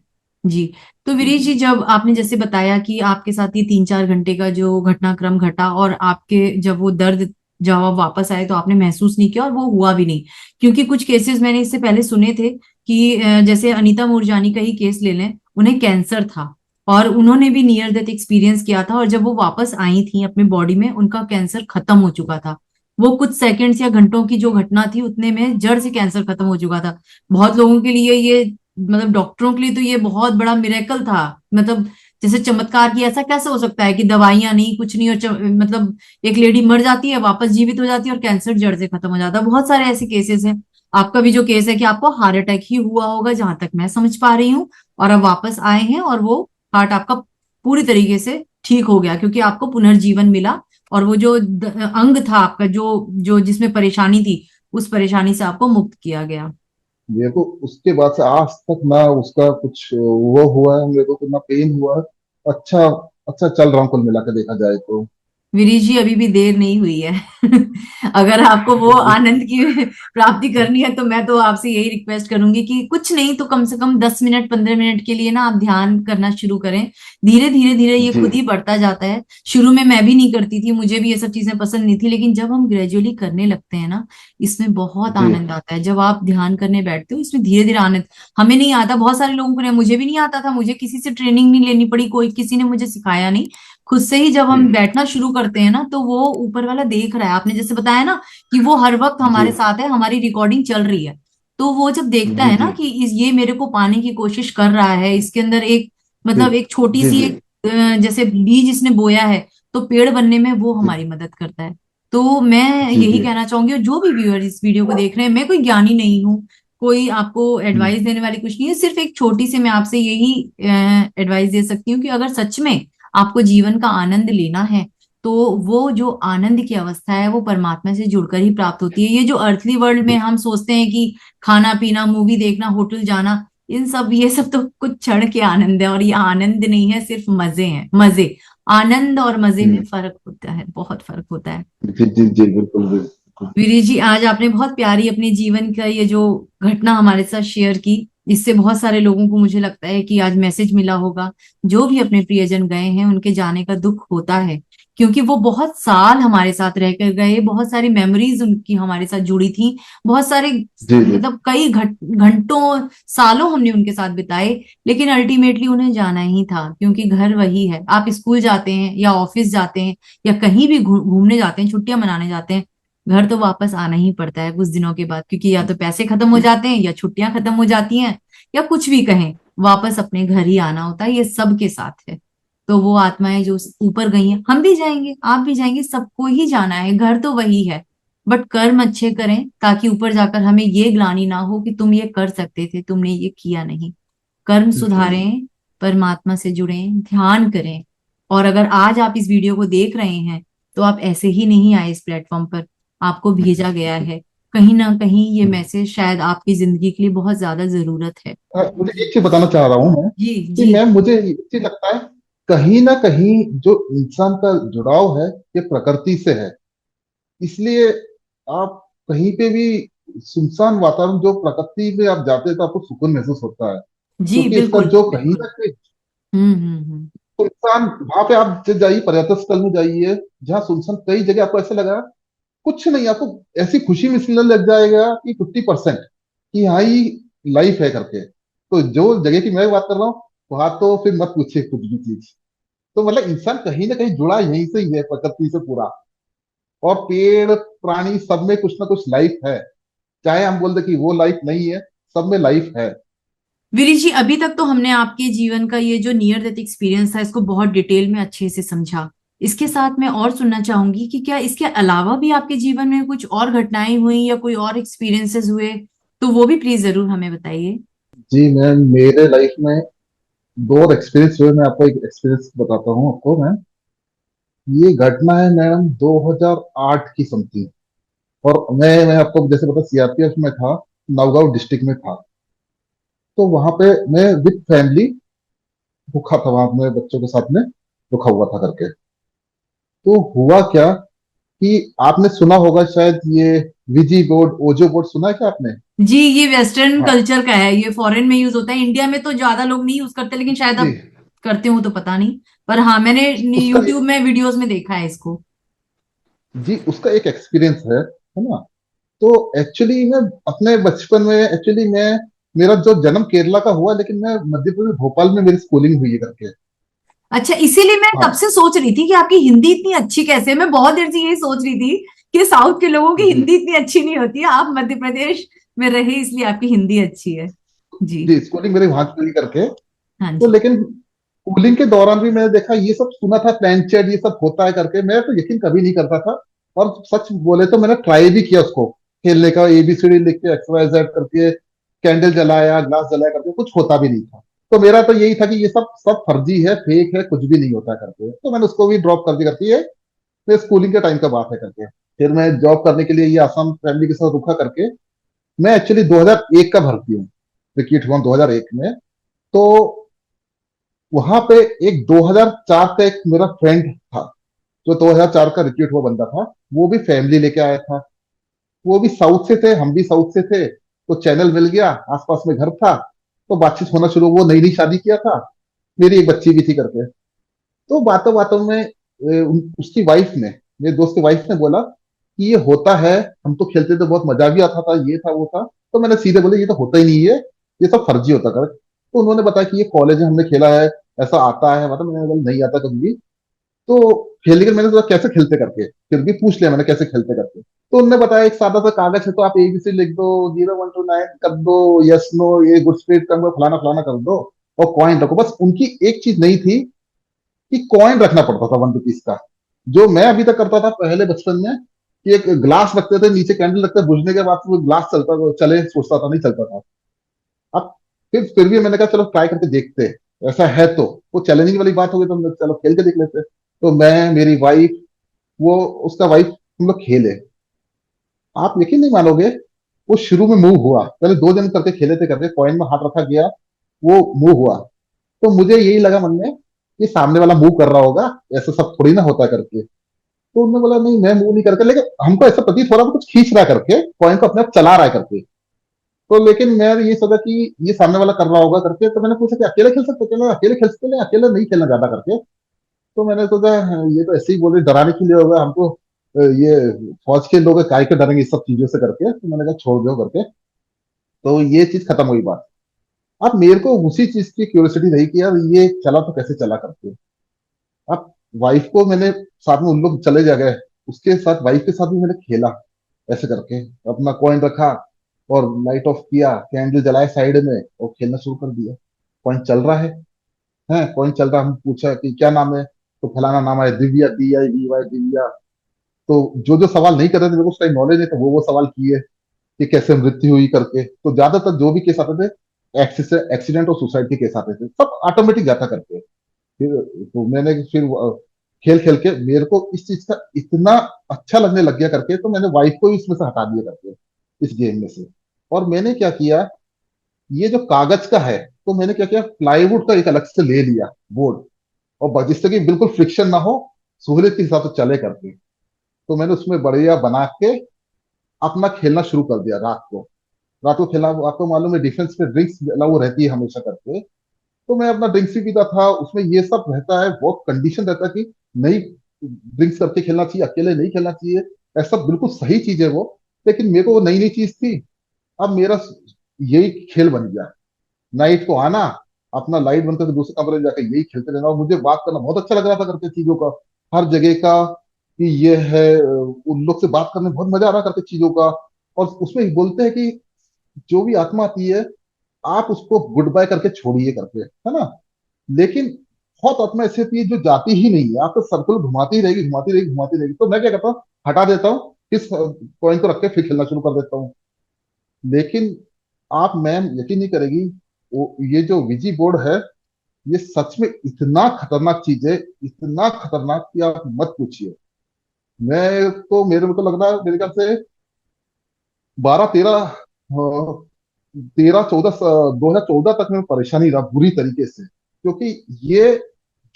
जी। तो
जी
वीरेश
जी
जी, जब आपने जैसे बताया कि आपके साथ ये 3-4 घंटे का जो घटनाक्रम घटा, और आपके जब वो दर्द, जब आप वापस आए तो आपने महसूस नहीं किया और वो हुआ भी नहीं। क्योंकि कुछ केसेस मैंने इससे पहले सुने थे कि जैसे अनीता मूरजानी का ही केस ले लें, उन्हें कैंसर था और उन्होंने भी नियर डेथ एक्सपीरियंस किया था, और जब वो वापस आई थी अपने बॉडी में, उनका कैंसर खत्म हो चुका था। वो कुछ सेकंड्स या घंटों की जो घटना थी, उतने में जड़ से कैंसर खत्म हो चुका था। बहुत लोगों के लिए ये, मतलब डॉक्टरों के लिए तो ये बहुत बड़ा मिरेकल था। मतलब जैसे चमत्कार की, ऐसा कैसे हो सकता है कि दवाइयां नहीं, कुछ नहीं, और मतलब एक लेडी मर जाती है, वापस जीवित हो जाती है, और कैंसर जड़ से खत्म हो जाता है। बहुत सारे ऐसे केसेस हैं। आपका भी जो केस है कि आपको हार्ट अटैक ही हुआ होगा, जहां तक मैं समझ पा रही हूँ, और अब वापस आए हैं, और वो हार्ट आपका पूरी तरीके से ठीक हो गया, क्योंकि आपको पुनर्जीवन मिला। और वो जो अंग था आपका, जो जो जिसमें परेशानी थी, उस परेशानी से आपको मुक्त किया गया।
मेरे को उसके बाद से आज तक ना उसका कुछ वो हुआ है, मेरे को ना पेन हुआ है। अच्छा, अच्छा चल रहा हूँ कुल मिला के देखा जाए तो।
वीरी जी, अभी भी देर नहीं हुई है। अगर आपको वो आनंद की प्राप्ति करनी है, तो मैं तो आपसे यही रिक्वेस्ट करूंगी कि कुछ नहीं तो कम से कम 10 मिनट 15 मिनट के लिए ना आप ध्यान करना शुरू करें। धीरे धीरे धीरे ये
जी
खुद ही बढ़ता जाता है। शुरू में मैं भी नहीं करती थी, मुझे भी ये सब चीजें पसंद नहीं थी, लेकिन जब हम ग्रेजुअली करने लगते हैं ना, इसमें बहुत
जी
आनंद आता है। जब आप ध्यान करने बैठते हो, इसमें धीरे धीरे आनंद, हमें नहीं आता, बहुत सारे लोगों को नहीं, मुझे भी नहीं आता था, मुझे किसी से ट्रेनिंग नहीं लेनी पड़ी, कोई किसी ने मुझे सिखाया नहीं। खुद से ही जब
जी
हम बैठना शुरू करते हैं ना, तो वो ऊपर वाला देख रहा है। आपने जैसे बताया ना कि वो हर वक्त
जी
हमारे साथ है, हमारी रिकॉर्डिंग चल रही है। तो वो जब देखता
जी
है ना
जी
कि ये मेरे को पाने की कोशिश कर रहा है, इसके अंदर एक,
जी
मतलब एक छोटी
जी
सी
जी
एक जैसे बीज इसने बोया है, तो पेड़ बनने में वो
जी
हमारी मदद करता है। तो मैं
जी
यही
जी
कहना चाहूंगी, और जो भी व्यूअर इस वीडियो को देख रहे हैं, मैं कोई ज्ञानी नहीं हूँ, कोई आपको एडवाइस देने वाली कुछ नहीं है, सिर्फ एक छोटी सी मैं आपसे यही एडवाइस दे सकती हूँ कि अगर सच में आपको जीवन का आनंद लेना है, तो वो जो आनंद की अवस्था है, वो परमात्मा से जुड़कर ही प्राप्त होती है। ये जो अर्थली वर्ल्ड में हम सोचते हैं कि खाना पीना, मूवी देखना, होटल जाना, इन सब, ये सब तो कुछ क्षण के आनंद है, और ये आनंद नहीं है, सिर्फ मजे हैं, मजे। आनंद और मजे में
हम्म।
फर्क होता है, बहुत फर्क होता है।
जी जी जी, बिल्कुल बिल्कुल।
वीरी जी, आज आपने बहुत प्यारी अपने जीवन का ये जो घटना हमारे साथ शेयर की, इससे बहुत सारे लोगों को मुझे लगता है कि आज मैसेज मिला होगा। जो भी अपने प्रियजन गए हैं, उनके जाने का दुख होता है, क्योंकि वो बहुत साल हमारे साथ रहकर गए, बहुत सारी मेमोरीज उनकी हमारे साथ जुड़ी थी, बहुत सारे,
जी जी
मतलब कई घंटों सालों हमने उनके साथ बिताए। लेकिन अल्टीमेटली उन्हें जाना ही था, क्योंकि घर वही है। आप स्कूल जाते हैं या ऑफिस जाते हैं या कहीं भी घूमने जाते हैं, छुट्टियां मनाने जाते हैं, घर तो वापस आना ही पड़ता है कुछ दिनों के बाद, क्योंकि या तो पैसे खत्म हो जाते हैं या छुट्टियां खत्म हो जाती हैं, या कुछ भी कहें, वापस अपने घर ही आना होता है। ये सबके साथ है। तो वो आत्माएं जो ऊपर गई हैं, हम भी जाएंगे, आप भी जाएंगे, सबको ही जाना है, घर तो वही है। बट कर्म अच्छे करें, ताकि ऊपर जाकर हमें ये ग्लानि ना हो कि तुम ये कर सकते थे, तुमने ये किया नहीं। कर्म
जी
सुधारें, परमात्मा से जुड़ें, ध्यान करें। और अगर आज आप इस वीडियो को देख रहे हैं, तो आप ऐसे ही नहीं आए इस प्लेटफॉर्म पर, आपको भेजा गया है। कहीं ना कहीं ये मैसेज शायद आपकी जिंदगी के लिए बहुत ज्यादा जरूरत है।
मुझे एक चीज बताना चाह रहा हूँ मैं,
जी
कि
जी।
मैम मुझे एक चीज लगता है, कहीं ना कहीं जो इंसान का जुड़ाव है, ये प्रकृति से है। इसलिए आप कहीं पे भी सुनसान वातावरण, जो प्रकृति में आप जाते हैं, तो आपको सुकून महसूस होता है।
जी
क्योंकि इसका
बिल्कुल
जो कहीं
बिल्कुल।
ना कहीं
हम्म।
सुनसान, वहां पे आप जाइए, पर्यटक स्थल में जाइए, जहाँ सुनसान, कई जगह आपको ऐसा लगा कुछ नहीं, आपको ऐसी खुशी मिलने लग जाएगा कि 50% कि हाँ ही लाइफ है करके। तो जो जगह की मैं बात कर रहा हूँ, वहां तो फिर मत पूछिए कुछ भी चीज। तो मतलब इंसान कहीं ना कहीं जुड़ा यहीं से ही है, प्रकृति से पूरा। और पेड़ प्राणी सब में कुछ ना कुछ लाइफ है। चाहे हम बोल दे कि वो लाइफ नहीं है, सब में लाइफ है।
वीरी जी, अभी तक तो हमने आपके जीवन का ये जो नियर डेथ एक्सपीरियंस था, इसको बहुत डिटेल में अच्छे से समझा। इसके साथ मैं और सुनना चाहूंगी कि क्या इसके अलावा भी आपके जीवन में कुछ और घटनाएं हुई या कोई और एक्सपीरियंसेस हुए, तो वो भी प्लीज जरूर हमें बताइए।
जी मैम, मेरे लाइफ में दो एक्सपीरियंस हुए। मैं आपको एक एक्सपीरियंस बताता हूँ आपको मैं। ये घटना है मैडम 2008 की समथिंग। और मैं आपको जैसे पता, सीआरपीएफ में था, नौगांव डिस्ट्रिक्ट में था। तो वहां पे मैं विद फैमिली रुका था, वहां में बच्चों के साथ में रुका हुआ था करके। तो हुआ क्या कि आपने सुना होगा शायद, ये विजी बोर्ड, ओजो बोर्ड सुना है क्या आपने?
जी, ये वेस्टर्न
हाँ
कल्चर का है, ये फॉरेन में यूज होता है, इंडिया में तो ज्यादा लोग नहीं यूज करते, लेकिन शायद
जी।
अब करते हो तो पता नहीं। पर हाँ, मैंने
उसका
यूट्यूब में वीडियोस में देखा है इसको।
जी, उसका एक एक्सपीरियंस है ना। तो एक्चुअली मैं अपने बचपन में, एक्चुअली मैं, मेरा जो जन्म केरला का हुआ, लेकिन मैं मध्य प्रदेश भोपाल में मेरी स्कूलिंग हुई है करके।
अच्छा, इसीलिए मैं तब
हाँ
से सोच रही थी कि आपकी हिंदी इतनी अच्छी कैसे है। मैं बहुत देर से यही सोच रही थी कि साउथ के लोगों की
जी
हिंदी इतनी अच्छी नहीं होती है, आप मध्य प्रदेश में रहे इसलिए आपकी हिंदी अच्छी है। जी।
जी, स्कूलिंग मेरी वहां की हुई करके।
हाँ
तो
जी।
लेकिन स्कूलिंग के दौरान भी मैंने देखा, ये सब सुना था, प्लान चैट ये सब होता है करके, मैं तो यकीन कभी नहीं करता था। और सच बोले तो मैंने ट्राई भी किया उसको, खेलने का, एबीसीडी लिख के एक्स वाई जेड करके, कैंडल जलाया, ग्लास जलाया करके, कुछ होता भी नहीं था। तो मेरा तो यही था कि ये सब सब फर्जी है, फेक है, कुछ भी नहीं होता करके। तो मैंने उसको भी ड्रॉप कर दिया करती है। मेरे स्कूलिंग के टाइम का बात है करके। फिर मैं जॉब करने के लिए ये आसाम फैमिली के साथ रुका करके, मैं एक्चुअली 2001 का भर्ती हूँ, रिक्रूट हुआ 2001 में। तो वहां पे एक 2004 का एक मेरा फ्रेंड था, जो 2004 का रिक्रूट हुआ बंदा था। वो भी फैमिली लेके आया था। वो भी साउथ से थे, हम भी साउथ से थे। तो चैनल मिल गया, आसपास में घर था। तो बातचीत होना शुरू, वो नई नई शादी किया था, मेरी एक बच्ची भी थी करके। तो बातों बातों में उसकी वाइफ ने, मेरे दोस्त की वाइफ ने बोला कि ये होता है, हम तो खेलते थे, बहुत मजा भी आता था, ये था वो था। तो मैंने सीधे बोले ये तो होता ही नहीं है, ये सब फर्जी होता कर। तो उन्होंने बताया कि ये कॉलेज में हमने खेला है, ऐसा आता है, मतलब मैंने बोला नहीं आता कभी भी। तो खेलने के लिए मैंने सोचा कैसे खेलते करके, फिर भी पूछ लिया मैंने कैसे खेलते करके। तो उन्होंने बताया एक सादा सा कागज है, तो आप एबीसी लिख दो, 0 1 2 9 कर दो, यस नो, ये गुड स्पीड कर दो, फलाना फलाना कर दो, और कॉइन रखो। बस उनकी एक चीज नहीं थी कि कॉइन रखना पड़ता था 1 रुपीज का। जो मैं अभी तक करता था पहले बचपन में, कि एक ग्लास रखते थे, नीचे कैंडल रखते, बुझने के बाद वो ग्लास चलता चले, सोचता था, नहीं चलता था। अब फिर भी मैंने कहा चलो ट्राई करके देखते हैं। ऐसा है तो वो चैलेंजिंग वाली बात होगी, तो हमने चलो खेल के देख लेते हैं। तो मैं, मेरी वाइफ, वो, उसका वाइफ, हम लोग खेले। आप यकीन नहीं मानोगे, वो शुरू में मूव हुआ, पहले 2 जन करके खेले थे करके कॉइन में हाथ रखा गया, वो मूव हुआ। तो मुझे यही लगा मन में कि सामने वाला मूव कर रहा होगा, ऐसा सब थोड़ी ना होता करके। तो उन्होंने बोला नहीं मैं मूव नहीं करके, लेकिन हमको ऐसा प्रतीत हो रहा था कुछ खींच रहा है करके, कॉइन को अपने आप चला रहा है करके। तो लेकिन मैं ये सोचा कि ये सामने वाला कर रहा होगा करके, तो मैंने पूछा कि अकेले खेल सकते, कहना अकेले खेल सकते नहीं, अकेले नहीं खेलना ज्यादा करके। तो मैंने सोचा ये तो ऐसे ही बोल रहे डराने के लिए होगा हमको, ये फौज के लोग काय के डरेंगे इस सब चीजों से करके, तो मैंने कहा छोड़ दो करके। तो ये चीज खत्म हुई बात। अब मेरे को उसी चीज की क्यूरियोसिटी रही कि यार ये चला तो कैसे चला करके। अब वाइफ को मैंने साथ में, उन लोग चले जा गए, उसके साथ वाइफ के साथ भी मैंने खेला ऐसे करके, अपना कॉइन रखा और लाइट ऑफ किया, कैंडल जलाए साइड में और खेलना शुरू कर दिया। कॉइन चल रहा है कॉइन चल रहा। हम पूछा कि क्या नाम है, तो फलाना नाम है, दिव्या, DIVY, दिव्या। तो जो जो सवाल नहीं कर रहे थे, मेरे को उसका नॉलेज नहीं था, वो सवाल किए कि कैसे मृत्यु हुई करके। तो ज्यादातर जो भी केस आते थे एक्सीडेंट और सुसाइड के केस आते थे, सब ऑटोमेटिक जाता करके। फिर तो मैंने फिर खेल खेल के मेरे को इस चीज का इतना अच्छा लगने लग गया करके, तो मैंने वाइफ को इसमें से हटा दिया करके, इस गेम में से। और मैंने क्या किया, ये जो कागज का है, तो मैंने क्या किया, प्लाईवुड का एक अलग से ले लिया बोर्ड, और जिससे कि बिल्कुल फ्रिक्शन ना हो, सहूलियत के हिसाब से चले करके। तो मैंने उसमें बढ़िया बना के अपना खेलना शुरू कर दिया रात को खेलना। आपको मालूम है डिफेंस में ड्रिंक्स अलाउ रहती है हमेशा करके। तो मैं अपना ड्रिंक्स भी पीता था, उसमें ये सब रहता है, बहुत कंडीशन रहता है कि नहीं ड्रिंक्स करके खेलना चाहिए, अकेले नहीं खेलना चाहिए, ऐसा बिल्कुल सही चीज है वो। लेकिन मेरे को वो नई नई चीज थी। अब मेरा यही खेल बन गया, नाइट को आना, अपना लाइट बंद करके दूसरे कमरे में जाकर यही खेलते रहना। और मुझे बात करना बहुत अच्छा लग रहा था करके चीजों का, हर जगह का, कि ये है, उन लोग से बात करने में बहुत मजा आ रहा करके चीजों का। और उसमें बोलते हैं कि जो भी आत्मा आती है, आप उसको गुड बाय करके छोड़िए करके, है ना। लेकिन बहुत आत्मा ऐसी होती है जो जाती ही नहीं है, आपको सर्कल घुमाती ही रहेगी, घुमाती रहेगी, घुमाती रहेगी। तो मैं क्या करता हूँ, हटा देता हूँ, इस कॉइन को रख के फिर खेलना शुरू कर देता हूँ। लेकिन आप मैम यकीन नहीं करेगी, ये जो विजी बोर्ड है, ये सच में इतना खतरनाक चीज है, इतना खतरनाक कि आप मत पूछिए। मैं तो मेरे को लग रहा है, मेरे ख्याल से 12 13 2014 तक मैं परेशानी रहा बुरी तरीके से, क्योंकि ये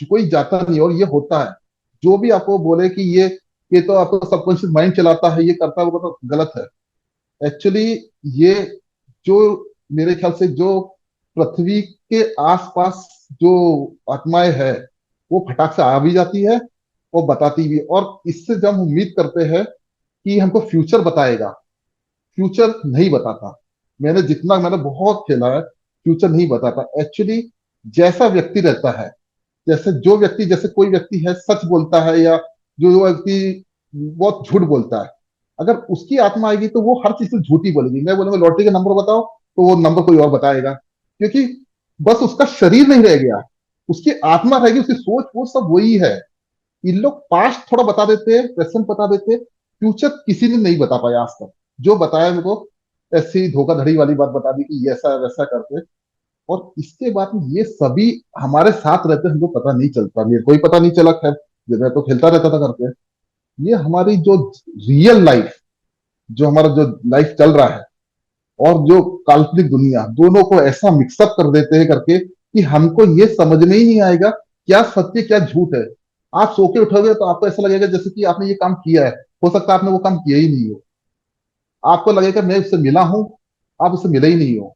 कोई जाता नहीं और ये होता है। जो भी आपको बोले कि ये तो आपको सबकॉन्शियस माइंड चलाता है, ये करता है, वो तो गलत है। एक्चुअली ये जो, मेरे ख्याल से जो पृथ्वी के आसपास जो आत्माएं है, वो फटाक से आ भी जाती है और बताती भी है। और इससे जब हम उम्मीद करते हैं कि हमको फ्यूचर बताएगा, फ्यूचर नहीं बताता। मैंने बहुत खेला है, फ्यूचर नहीं बताता एक्चुअली। जैसा व्यक्ति रहता है, जैसे कोई व्यक्ति है सच बोलता है, या जो व्यक्ति बहुत झूठ बोलता है, अगर उसकी आत्मा आएगी तो वो हर चीज से झूठी बोलेगी। मैं बोलूंगा लॉटरी का नंबर बताओ, तो वो नंबर कोई और बताएगा, क्योंकि बस उसका शरीर नहीं रह गया, उसकी आत्मा रहेगी, उसकी सोच वो सब वही है। इन लोग पास्ट थोड़ा बता देते हैं, प्रेजेंट बता देते हैं, फ्यूचर किसी ने नहीं बता पाया आज तक। जो बताया मेरे को ऐसी धोखाधड़ी वाली बात बता दी कि ऐसा वैसा करके। और इसके बाद में ये सभी हमारे साथ रहते हैं, हमको पता नहीं चलता, मेरे को ही पता नहीं चला, खैर जब मैं तो खेलता रहता था करके। ये हमारी जो रियल लाइफ, जो हमारा जो लाइफ चल रहा है, और जो काल्पनिक दुनिया, दोनों को ऐसा मिक्सअप कर देते हैं करके कि हमको ये समझ में ही नहीं आएगा क्या सत्य क्या झूठ है। आप सो के उठोगे तो आपको ऐसा लगेगा जैसे कि आपने ये काम किया है, हो सकता है आपने वो काम किया ही नहीं हो। आपको लगेगा मैं उससे मिला हूं, आप उससे मिले ही नहीं हो।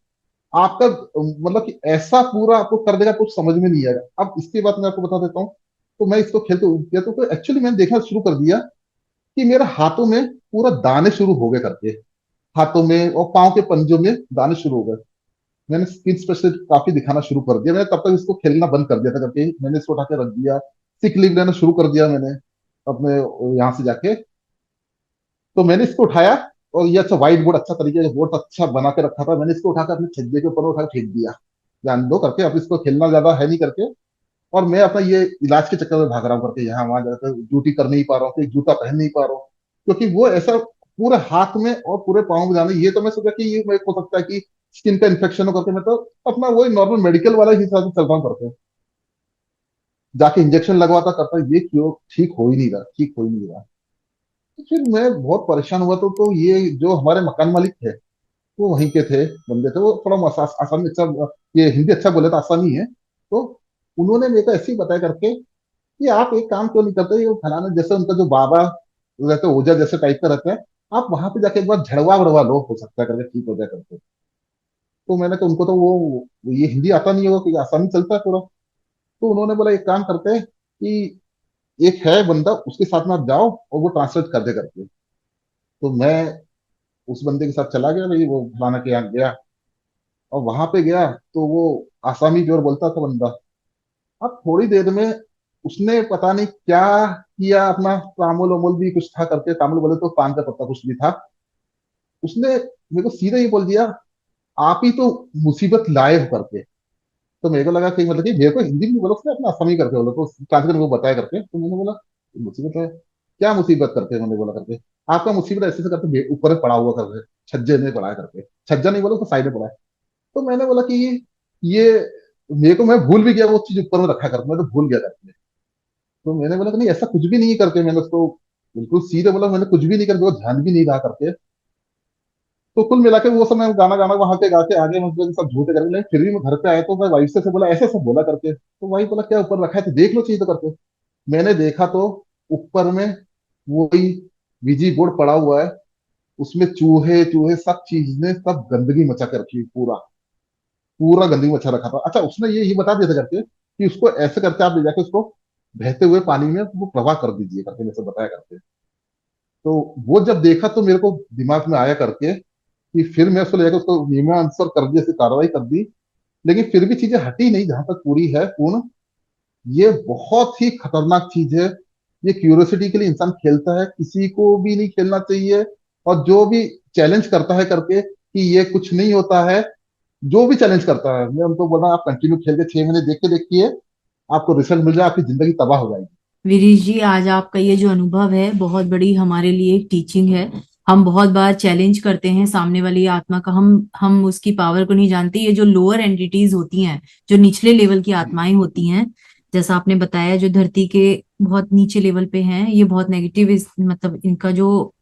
आपका मतलब कि ऐसा पूरा आपको कर देगा, कुछ समझ में नहीं आएगा। अब इसके बाद मैं आपको बता देता हूँ। तो मैं इसको खेलते किया तो एक्चुअली मैंने देखना शुरू कर दिया कि मेरे हाथों में पूरा दाने शुरू हो गए करके, हाथों में और पाँव के पंजों में दाने शुरू हो गए। मैंने स्किन स्पेशलिस्ट काफी दिखाना शुरू कर दिया, मैंने तब तक इसको खेलना बंद कर दिया था करके, मैंने इसको उठा के रख दिया, सिक लीव लेना शुरू कर दिया मैंने अपने यहाँ से जाके। तो मैंने इसको उठाया, और ये अच्छा व्हाइट बोर्ड, अच्छा तरीके से बोर्ड अच्छा बना के रखा था, मैंने इसको उठाकर अपने छज्जे के ऊपर उठा के फेंक दिया, जान दो करके, अब इसको खेलना ज्यादा है नहीं करके। और मैं अपना ये इलाज के चक्कर में भाग रहा हूँ करके, यहाँ वहां जाकर ड्यूटी कर नहीं पा रहा हूँ, एक जूता पहन नहीं पा रहा हूँ, क्योंकि वो ऐसा पूरे हाथ में और पूरे पाँव में जाना, ये तो मैं सोचा कि ये मेरे को हो सकता है कि स्किन का इन्फेक्शन हो करके, मैं तो अपना वही नॉर्मल मेडिकल वाला हिसाब से चल रहा हूँ करके, जाके इंजेक्शन लगवाता करता, ये क्यों ठीक हो ही नहीं रहा, ठीक हो ही नहीं रहा। तो फिर मैं बहुत परेशान हुआ। तो ये जो हमारे मकान मालिक थे, वो वहीं के थे, बंदे थे, वो थोड़ा आसामी अच्छा, ये हिंदी अच्छा बोले तो आसामी है। तो उन्होंने मेरे को ऐसे ही बताया करके कि आप एक काम क्यों नहीं करते, ये फलाना जैसे उनका जो बाबा रहते ओझा जैसे टाइप का रहते हैं, आप वहां पे जाके एक बार झड़वा वड़वा लो, हो सकता है करके ठीक हो जाए करके। तो मैंने तो उनको तो वो ये हिंदी आता नहीं होगा कि आसामी चलता है पूरा। तो उन्होंने बोला एक काम करते हैं कि एक है बंदा, उसके साथ में आप जाओ और वो ट्रांसलेट कर दे करके। तो मैं उस बंदे के साथ चला गया भाई, वो फलाना के यहाँ गया। और वहां पे गया तो वो आसामी प्योर बोलता था बंदा। अब थोड़ी देर में उसने पता नहीं क्या किया, अपना तामुल उमुल भी कुछ था करके, तामुल बोले तो पान का पत्ता कुछ भी था, उसने मेरे को सीधे ही बोल दिया, आप ही तो मुसीबत लाए हो करके। तो मेरे को लगा कि मतलब कि मेरे को हिंदी में बोलो, उसने अपना असमी करके बोला, तो ट्रांसलेट मेरे को बताया करके। तो मैंने बोला मुसीबत है, क्या मुसीबत करके, मैंने बोला करके, आपका मुसीबत ऐसे से करके ऊपर में पड़ा हुआ करके, छज्जे में पड़ा है करके, छज्जा नहीं बोला तो साइड में पड़ा है। तो मैंने बोला कि ये मेरे को, मैं भूल भी गया वो चीज ऊपर में रखा करके, मैं तो भूल गया करके। तो मैंने बोला कि नहीं ऐसा कुछ भी नहीं करके, मैंने उसको बिल्कुल सीधे बोला मैंने कुछ भी नहीं करके, वो ध्यान भी नहीं रहा करके। तो कुल मिला के वो समय गाना गाना वहां पे गा के आगे मतलब सब झूठे करके, लेकिन फिर भी मैं घर पे आया तो मैं वाइफ से बोला, ऐसे सब बोला करके। तो वाइफ बोला क्या ऊपर रखा है तो देख लो चाहिए तो करके। मैंने देखा तो ऊपर में वही बीजी बोर्ड पड़ा हुआ है, उसमें चूहे चूहे सब चीज ने सब गंदगी मचा के रखी हुई, पूरा पूरा गंदगी मचा रखा था। अच्छा उसने ये बता दिया था करके कि उसको ऐसे करके आप ले जाके उसको बहते हुए पानी में वो प्रवाह कर दीजिए करके, मेरे से बताया करके। तो वो जब देखा तो मेरे को दिमाग में आया करके कि फिर मैं उसको लेकर उसको नियमानुसार कर दिया, ऐसी कार्रवाई कर दी। लेकिन फिर भी चीजें हटी नहीं, जहां तक पूरी है पूर्ण। ये बहुत ही खतरनाक चीज है। ये क्यूरियोसिटी के लिए इंसान खेलता है, किसी को भी नहीं खेलना चाहिए। और जो भी चैलेंज करता है करके कि ये कुछ नहीं होता है, जो भी चैलेंज करता है, मैं उनको बोल रहा हूँ आप कंटिन्यू खेल के 6 महीने देख के देखिए, आपको रिजल्ट मिल जाए, आपकी जिंदगी तबाह हो जाएगी।
वीरेश जी, आज आपका ये जो अनुभव है बहुत बड़ी हमारे लिए एक टीचिंग है। हम बहुत बार चैलेंज करते हैं सामने वाली आत्मा का, हम उसकी पावर को नहीं जानते। ये जो लोअर एंटिटीज होती हैं, जो निचले लेवल की
जी
आत्माएं होती हैं, जैसा आपने बताया, जो धरती के बहुत नीचे लेवल पे हैं, ये बहुत नेगेटिव, मतलब इनका जो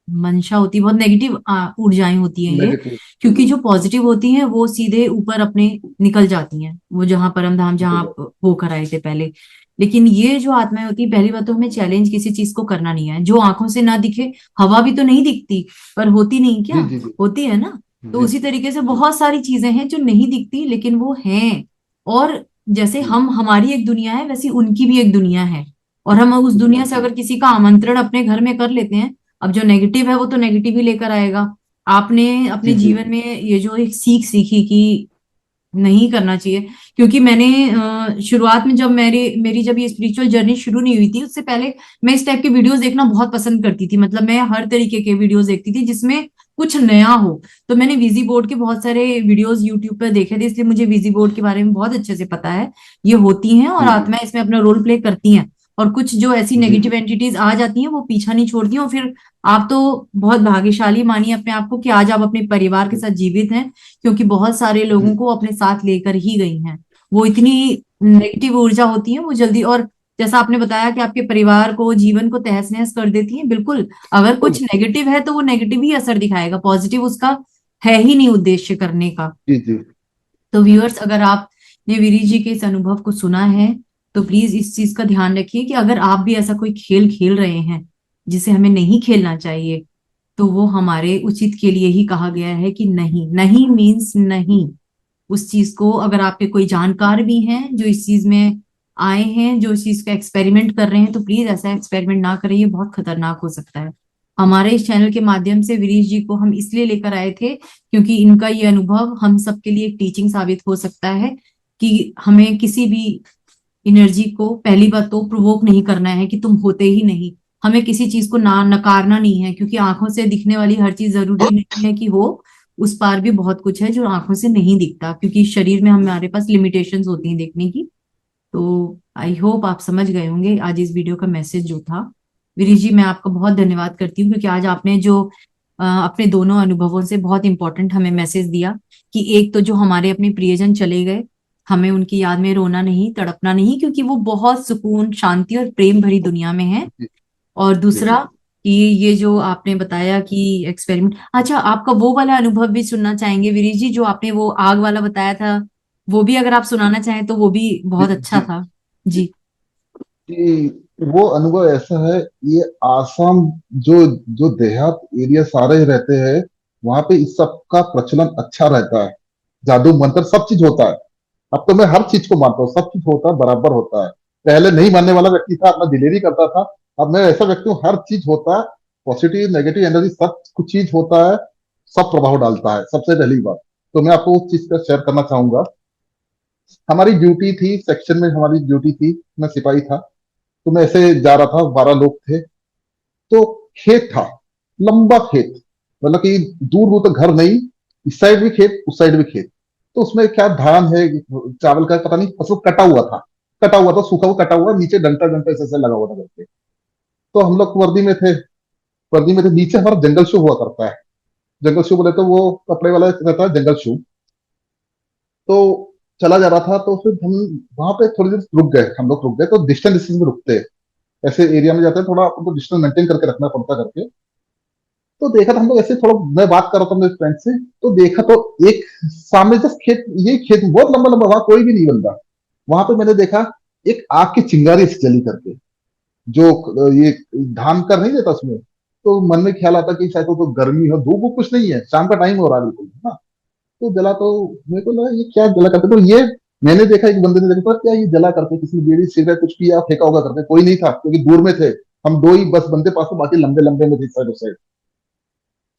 मंशा होती है, बहुत नेगेटिव ऊर्जाएं होती हैं ये।
नेगेटिव।
क्योंकि जो पॉजिटिव होती हैं वो सीधे ऊपर अपने निकल जाती हैं, वो जहां परम धाम जहां
निकल
आप
जाती।
होकर आए थे पहले। लेकिन ये जो आत्माएं होती है, पहली बात तो हमें चैलेंज किसी चीज को करना नहीं है जो आंखों से ना दिखे। हवा भी तो नहीं दिखती, पर होती नहीं क्या,
जी जी जी
होती है ना। तो
जी
उसी तरीके से
जी
बहुत सारी चीजें हैं जो नहीं दिखती लेकिन वो हैं। और जैसे
जी
हम, हमारी एक दुनिया है, वैसी उनकी भी एक दुनिया है। और हम उस
दुनिया
दुनिया से
जी
अगर किसी का आमंत्रण अपने घर में कर लेते हैं, अब जो नेगेटिव है वो तो नेगेटिव ही लेकर आएगा। आपने अपने
जी जी
जीवन में ये जो एक सीख सीखी कि नहीं करना चाहिए। क्योंकि मैंने शुरुआत में जब मेरी मेरी जब ये स्पिरिचुअल जर्नी शुरू नहीं हुई थी, उससे पहले मैं इस टाइप के वीडियोस देखना बहुत पसंद करती थी। मतलब मैं हर तरीके के वीडियोस देखती थी जिसमें कुछ नया हो। तो मैंने विजी बोर्ड के बहुत सारे वीडियोस यूट्यूब पर देखे थे, इसलिए मुझे विजी बोर्ड के बारे में बहुत अच्छे से पता है। ये होती हैं और
जी जी
आत्माएं इसमें अपना रोल प्ले करती हैं। और कुछ जो ऐसी
जी जी
नेगेटिव एंटिटीज आ जाती हैं वो पीछा नहीं छोड़ती हैं। और फिर आप तो बहुत भाग्यशाली मानिए अपने आप को कि आज आप अपने परिवार के
जी
साथ जीवित हैं, क्योंकि बहुत सारे लोगों
जी
को अपने साथ लेकर ही गई हैं। वो इतनी नेगेटिव ऊर्जा होती है वो जल्दी, और जैसा आपने बताया कि आपके परिवार को, जीवन को तहस नहस कर देती है, बिल्कुल। अगर
बिल्कुल।
कुछ नेगेटिव है तो वो नेगेटिव ही असर दिखाएगा, पॉजिटिव उसका है ही नहीं उद्देश्य करने का।
जी जी
तो व्यूअर्स, अगर आपने वीरी जी के इस अनुभव को सुना है तो प्लीज इस चीज का ध्यान रखिए कि अगर आप भी ऐसा कोई खेल खेल रहे हैं जिसे हमें नहीं खेलना चाहिए, तो वो हमारे उचित के लिए ही कहा गया है कि नहीं, नहीं मीन्स नहीं। उस चीज को, अगर आपके कोई जानकार भी हैं जो इस चीज में आए हैं, जो इस चीज का एक्सपेरिमेंट कर रहे हैं, तो प्लीज ऐसा एक्सपेरिमेंट ना करें, ये बहुत खतरनाक हो सकता है। हमारे इस चैनल के माध्यम से वीरेश जी को हम इसलिए लेकर आए थे क्योंकि इनका ये अनुभव हम सबके लिए एक टीचिंग साबित हो सकता है कि हमें किसी भी एनर्जी को, पहली बात तो प्रोवोक नहीं करना है कि तुम होते ही नहीं। हमें किसी चीज को ना नकारना नहीं है, क्योंकि आंखों से दिखने वाली हर चीज जरूरी नहीं है कि हो। उस पार भी बहुत कुछ है जो आंखों से नहीं दिखता, क्योंकि शरीर में हमारे पास लिमिटेशंस होती हैं देखने की। तो आई होप आप समझ गए होंगे आज इस वीडियो का मैसेज जो था। वीरी जी, मैं आपका बहुत धन्यवाद करती हूँ, क्योंकि आज आपने जो अपने दोनों अनुभवों से बहुत इंपॉर्टेंट हमें मैसेज दिया कि एक तो जो हमारे अपने प्रियजन चले गए, हमें उनकी याद में रोना नहीं, तड़पना नहीं, क्योंकि वो बहुत सुकून, शांति और प्रेम भरी दुनिया में है।
जी
और
जी जी
दूसरा, कि ये जो आपने बताया कि एक्सपेरिमेंट, अच्छा आपका वो वाला अनुभव भी सुनना चाहेंगे वीरी जी, जो आपने वो आग वाला बताया था, वो भी अगर आप सुनाना चाहें तो वो भी
जी
बहुत अच्छा
जी
था।
जी
जी।
कि वो अनुभव ऐसा है, ये आसाम, जो जो देहात एरिया सारे रहते हैं, वहां पे इस सब का प्रचलन अच्छा रहता है। जादू मंत्र सब चीज होता है। अब तो मैं हर चीज को मानता हूँ, सब चीज होता है, बराबर होता है। पहले नहीं मानने वाला व्यक्ति था, अपना दिलेरी करता था। अब मैं ऐसा व्यक्ति हूँ, हर चीज होता है। पॉजिटिव नेगेटिव एनर्जी सब कुछ चीज होता है, सब प्रभाव डालता है, सबसे पहली बात। तो मैं आपको उस चीज का शेयर करना चाहूंगा। हमारी ड्यूटी थी, सेक्शन में हमारी ड्यूटी थी, मैं सिपाही था। तो मैं ऐसे जा रहा था, 12 लोग थे। तो खेत था, लंबा खेत, मतलब कि दूर दूर तक घर नहीं, इस साइड भी खेत उस साइड भी खेत। तो उसमें क्या धान है, चावल का पता नहीं, फसल कटा हुआ था, कटा हुआ था, सूखा हुआ कटा हुआ, नीचे डंटा डंटा ऐसे ऐसे लगा हुआ था करके। तो हम लोग वर्दी में थे, वर्दी में थे, नीचे हमारा जंगल शू हुआ करता है। जंगल शू बोले तो वो कपड़े वाला रहता है, जंगल शू। तो चला जा रहा था, तो फिर हम वहां पे थोड़ी देर रुक गए, हम लोग रुक गए। तो डिस्टेंस डिस्टेंस में रुकते हैं, ऐसे एरिया में जाते हैं, थोड़ा आपको डिस्टेंस मेंटेन करके रखना पड़ता करके। तो देखा था हम लोग ऐसे, थोड़ा मैं बात कर रहा था मेरे फ्रेंड से, तो देखा तो एक सामने जस्ट खेत, ये खेत बहुत लंबा लंबा, वहां कोई भी नहीं बंदा। वहां पे मैंने देखा एक आग की चिंगारी से जली करके, जो ये धान कर नहीं देता उसमें। तो मन में ख्याल आता कि शायद तो गर्मी हो, धूप वूप कुछ नहीं है, शाम का टाइम हो रहा है बिल्कुल ना। तो जला, तो मेरे को लगा ये क्या जला करके। तो ये मैंने देखा, एक बंदे ने देखा, तो क्या ये जला करके किसी ने बीड़ी सिगरेट कुछ पिया फेंका होगा करके। कोई नहीं था, क्योंकि दूर में थे, हम दो ही बस बंदे पास में, बाकी लंबे लंबे में थे साइड साइड।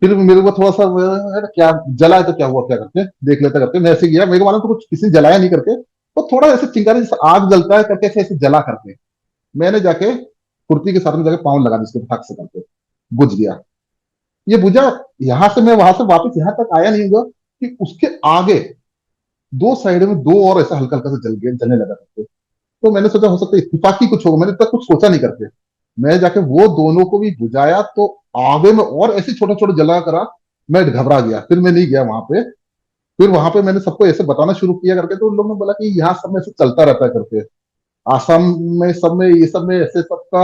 फिर मेरे को थोड़ा सा यार क्या जला है, तो क्या हुआ, क्या करते देख लेते करके मैं ऐसे गया, मेरे को मालूम तो कुछ किसी ने जलाया नहीं करके। तो थोड़ा ऐसे चिंगारी जैसे आग जलता है करके, ऐसे ऐसे जला करके मैंने जाके कुर्ती के साथ में जाके पाँव लगा दी इसके, फटाक से करके बुझ गया। ये बुझा, यहाँ से मैं वहां से वापस यहाँ तक आया नहीं हुआ कि उसके आगे दो साइड में दो और ऐसा हल्का हल्का से जल गया, जलने लगा करके। तो मैंने सोचा हो सकता है इत्तेफाक ही कुछ होगा, मैंने तक कुछ सोचा नहीं करके। मैं जाके वो दोनों को भी बुझाया, तो आगे में और ऐसे छोटा छोटा जला करा। मैं घबरा गया, फिर मैं नहीं गया वहां पे। फिर वहां पे मैंने सबको ऐसे बताना शुरू किया करके, तो उन लोगों ने बोला कि यहाँ सब में ऐसे चलता रहता है करके। आसाम में सब में, ये सब में ऐसे सबका,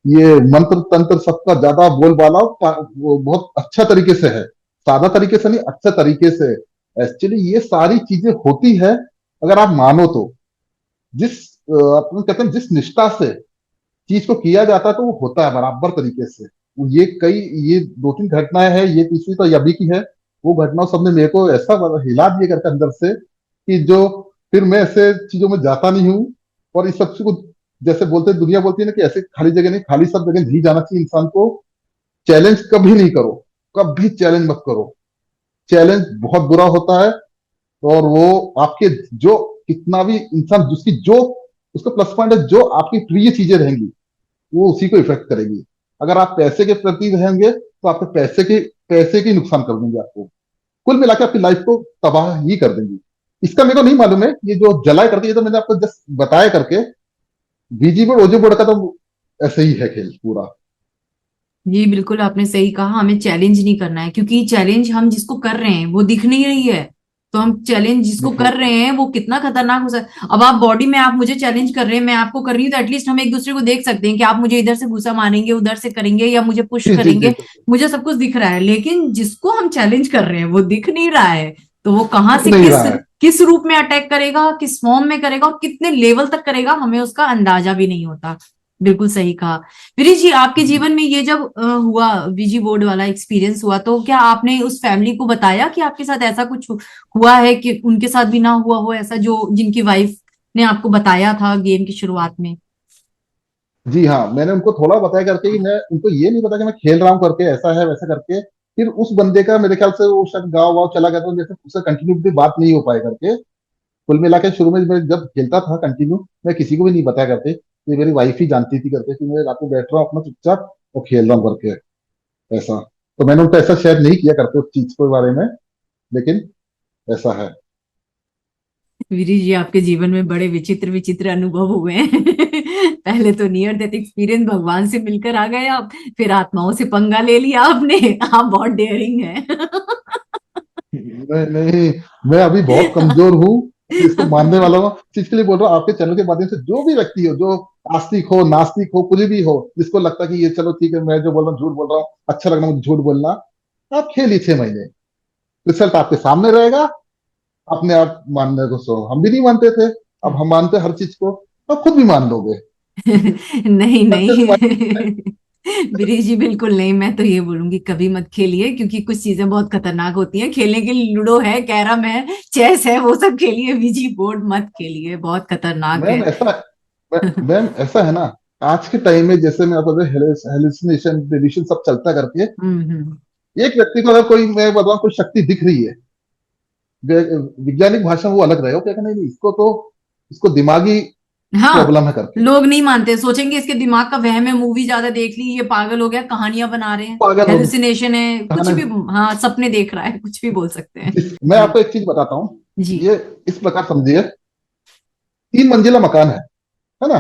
ये मंत्र तंत्र सबका ज्यादा बोलबाला वो बहुत अच्छा तरीके से है। सादा तरीके से नहीं, अच्छा तरीके से। एक्चुअली ये सारी चीजें होती है, अगर आप मानो तो। जिस अपन कहते हैं जिस निष्ठा से चीज को किया जाता है, तो वो होता है बराबर तरीके से। ये कई, ये दो तीन घटनाएं हैं, ये तीसरी तो अभी की है। वो घटना सबने मेरे को ऐसा हिला दिया करके अंदर से, कि जो फिर मैं ऐसे चीजों में जाता नहीं हूँ। और इस सबसे कुछ, जैसे बोलते हैं, दुनिया बोलती है ना कि ऐसे खाली जगह नहीं, खाली सब जगह नहीं जाना चाहिए इंसान को। चैलेंज कभी नहीं करो, कभी चैलेंज मत करो। चैलेंज बहुत बुरा होता है। और वो आपके, जो कितना भी इंसान जिसकी जो उसका प्लस पॉइंट है, जो आपकी प्रिय चीजें रहेंगी, वो उसी को इफेक्ट करेगी। अगर आप पैसे के प्रति रहेंगे, तो आपके पैसे के नुकसान कर देंगे आपको। कुल मिला के आपकी लाइफ को तबाह ही कर देंगी। इसका मेरे को नहीं मालूम है, ये जो जलाए करके, ये तो मैंने आपको जस्ट बताया करके। बीजी बोर्ड ओजी बोर्ड का तो ऐसे ही है खेल पूरा।
जी बिल्कुल आपने सही कहा, हमें चैलेंज नहीं करना है, क्योंकि चैलेंज हम जिसको कर रहे हैं वो दिख नहीं रही है। तो हम चैलेंज जिसको
देखो,
कर रहे हैं वो कितना खतरनाक हो सकता है। अब आप बॉडी में आप मुझे चैलेंज कर रहे हैं, मैं आपको कर रही हूँ, तो एटलीस्ट हम एक दूसरे को देख सकते हैं कि आप मुझे इधर से घुसा मारेंगे, उधर से करेंगे, या मुझे पुश
जी जी जी
करेंगे। मुझे सब कुछ दिख रहा है, लेकिन जिसको हम चैलेंज कर रहे हैं वो दिख नहीं रहा है। तो वो कहाँ
दिख
से
नहीं
किस
रहा है।
किस रूप में अटैक करेगा, किस फॉर्म में करेगा, और कितने लेवल तक करेगा, हमें उसका अंदाजा भी नहीं होता। बिल्कुल सही कहा। विरी जी, आपके जीवन में ये जब हुआ, वीजी बोर्ड वाला एक्सपीरियंस हुआ, तो क्या आपने उस फैमिली को बताया कि आपके साथ ऐसा कुछ हुआ है, कि उनके साथ भी ना हुआ हो ऐसा, जो जिनकी वाइफ ने आपको बताया था गेम की शुरुआत में?
जी हाँ, मैंने उनको थोड़ा बताया करके ही, मैं उनको ये नहीं पता कि मैं खेल रहा हूँ करके, ऐसा है वैसा करके। फिर उस बंदे का मेरे ख्याल से वो शायद गाँव वाव चला गया था, जैसे उससे कंटिन्यू भी बात नहीं हो पाए करके। कुल मिला के शुरू में मैं जब खेलता था कंटिन्यू, मैं किसी को भी नहीं बताया करते, ये मेरी वाइफ ही जानती थी करके, कि मैं रात को बैठ रहा हूँ अपना चुपचाप और खेल रहा हूँ करके, ऐसा। तो मैंने उनको ऐसा शेयर नहीं किया करते उस चीज के बारे में, लेकिन ऐसा है।
वीरी जी, आपके जीवन में बड़े विचित्र विचित्र अनुभव हुए हैं। पहले तो नियर डेथ एक्सपीरियंस, भगवान से मिलकर आ गए आप, फिर आत्माओं से पंगा ले लिया आपने। आप बहुत डेयरिंग हैं।
नहीं नहीं, मैं अभी बहुत कमजोर हूँ। तो इसको मानने वाला हूँ, चीज के लिए बोल रहा हूँ, आपके चैनल के माध्यम से जो भी व्यक्ति हो, जो आस्तिक हो, नास्तिक हो, कुछ भी हो, जिसको लगता है कि ये चलो ठीक है, मैं जो बोल रहा हूँ झूठ बोल रहा हूँ, अच्छा लग रहा है मुझे झूठ बोलना, आप खेलिए 6 महीने, रिजल्ट आपके सामने रहेगा। अपने आप मानने को सो हम भी नहीं मानते थे, अब हम मानते हैं हर चीज को, अब खुद भी मान लोगे।
नहीं
अच्छे से मान।
नहीं बिरी जी, बिल्कुल नहीं। मैं तो ये बोलूंगी कभी मत खेलिए, क्योंकि कुछ चीजें बहुत खतरनाक होती हैं। खेलने के लिए लूडो है, कैरम है, चेस है, वो सब खेलिए, बीजी बोर्ड मत खेलिए, बहुत खतरनाक है।
मैम ऐसा मैम ऐसा है ना, आज के टाइम में जैसे मैं आपको हेलुसिनेशन डिल्यूशन सब चलता करके,
हम्म।
एक व्यक्ति को अगर कोई, मैं बताऊं, कोई शक्ति दिख रही है, वैज्ञानिक भाषा में वो अलग रहेगा, क्या नहीं नहीं, इसको तो, इसको दिमागी
हाँ,
प्रॉब्लम है करके,
लोग नहीं मानते, सोचेंगे इसके दिमाग का वहम है, मूवी ज्यादा देख ली, ये पागल हो गया, कहानियां बना रहे हैं,
पागल हो
हेलुसिनेशन है, कुछ भी।
गया।
हाँ, सपने देख रहा है, कुछ भी बोल सकते हैं।
मैं
जी।
आपको एक चीज बताता हूँ,
जी।
ये इस प्रकार समझिए, 3 मंजिला मकान है ना,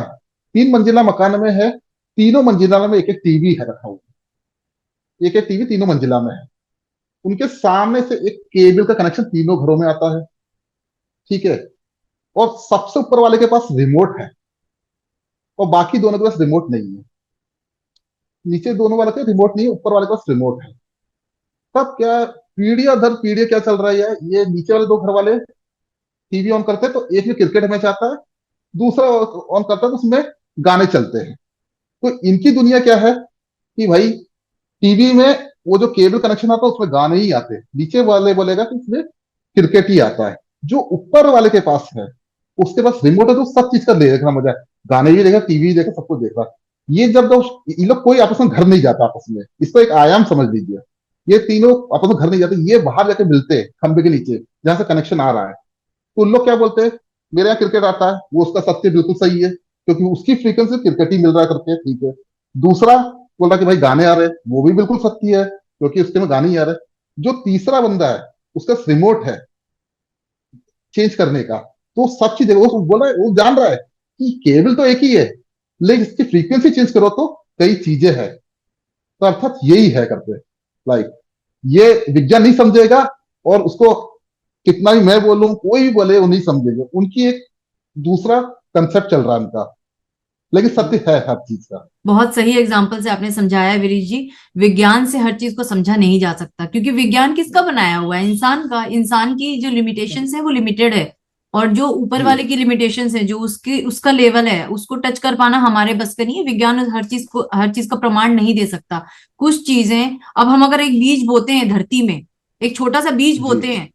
3 मंजिला मकान में है, तीनों मंजिला में एक एक टीवी है रखा हुआ, एक एक टीवी तीनों मंजिला में है, उनके सामने से एक केबल का कनेक्शन तीनों घरों में आता है, ठीक है, और सबसे ऊपर वाले के पास रिमोट है, और बाकी दोनों के पास रिमोट नहीं है, नीचे दोनों वाले के रिमोट नहीं है, ऊपर वाले के पास रिमोट है। तब क्या, पीढ़ियां दर पीढ़ियां क्या चल रहा है, ये नीचे वाले 2 घर वाले टीवी ऑन करते हैं तो एक में क्रिकेट मैच आता है, दूसरा ऑन करता है तो उसमें गाने चलते हैं। तो इनकी दुनिया क्या है कि भाई, टीवी में वो जो केबल कनेक्शन आता है उसमें गाने ही आते हैं, नीचे वाले बोलेगा कि इसमें क्रिकेट ही आता है। जो ऊपर वाले के पास है, उसके पास रिमोट है, तो सब चीज का देखना मजा है, गाने भी देखा, टीवी भी देखा, सब कुछ देखा। ये जब दो, ये लोग कोई आपस में घर नहीं जाता आपस में, इसको एक आयाम समझ लीजिए, ये तीनों आपस में घर नहीं जाते, ये बाहर जाके मिलते हैं खंबे के नीचे जहां से कनेक्शन आ रहा है। तो उन लोग क्या बोलते हैं, मेरे यहाँ क्रिकेट आता है, वो उसका सत्य बिल्कुल सही है, क्योंकि उसकी फ्रीक्वेंसी क्रिकेट ही मिल रहा है करके, ठीक है। दूसरा बोल रहा कि भाई गाने आ रहे हैं, वो भी बिल्कुल सत्य है, क्योंकि उसके में गाने ही आ रहे हैं। जो तीसरा बंदा है, उसका रिमोट है चेंज करने का, तो सब चीज वो बोल रहा है, वो जान रहा है कि केबल तो एक ही है, लेकिन इसकी फ्रीक्वेंसी चेंज करो तो कई चीजें हैं। तो अर्थात यही है करते, लाइक, ये विज्ञान नहीं समझेगा, और उसको कितना भी मैं बोलूं, कोई भी बोले, वो नहीं समझेंगे, उनकी एक दूसरा कंसेप्ट चल रहा है उनका, लेकिन सत्य है हर चीज का।
बहुत सही एग्जाम्पल से आपने समझाया है वीरेश जी। विज्ञान से हर चीज को समझा नहीं जा सकता, क्योंकि विज्ञान किसका बनाया हुआ है? इंसान का। इंसान की जो लिमिटेशंस है वो लिमिटेड है, और जो ऊपर
जी
वाले की लिमिटेशंस है, जो उसकी उसका लेवल है, उसको टच कर पाना हमारे बस का नहीं है। विज्ञान हर चीज का प्रमाण नहीं दे सकता। कुछ चीजें, अब हम अगर एक बीज बोते हैं धरती में, एक छोटा सा बीज
जी
बोते हैं,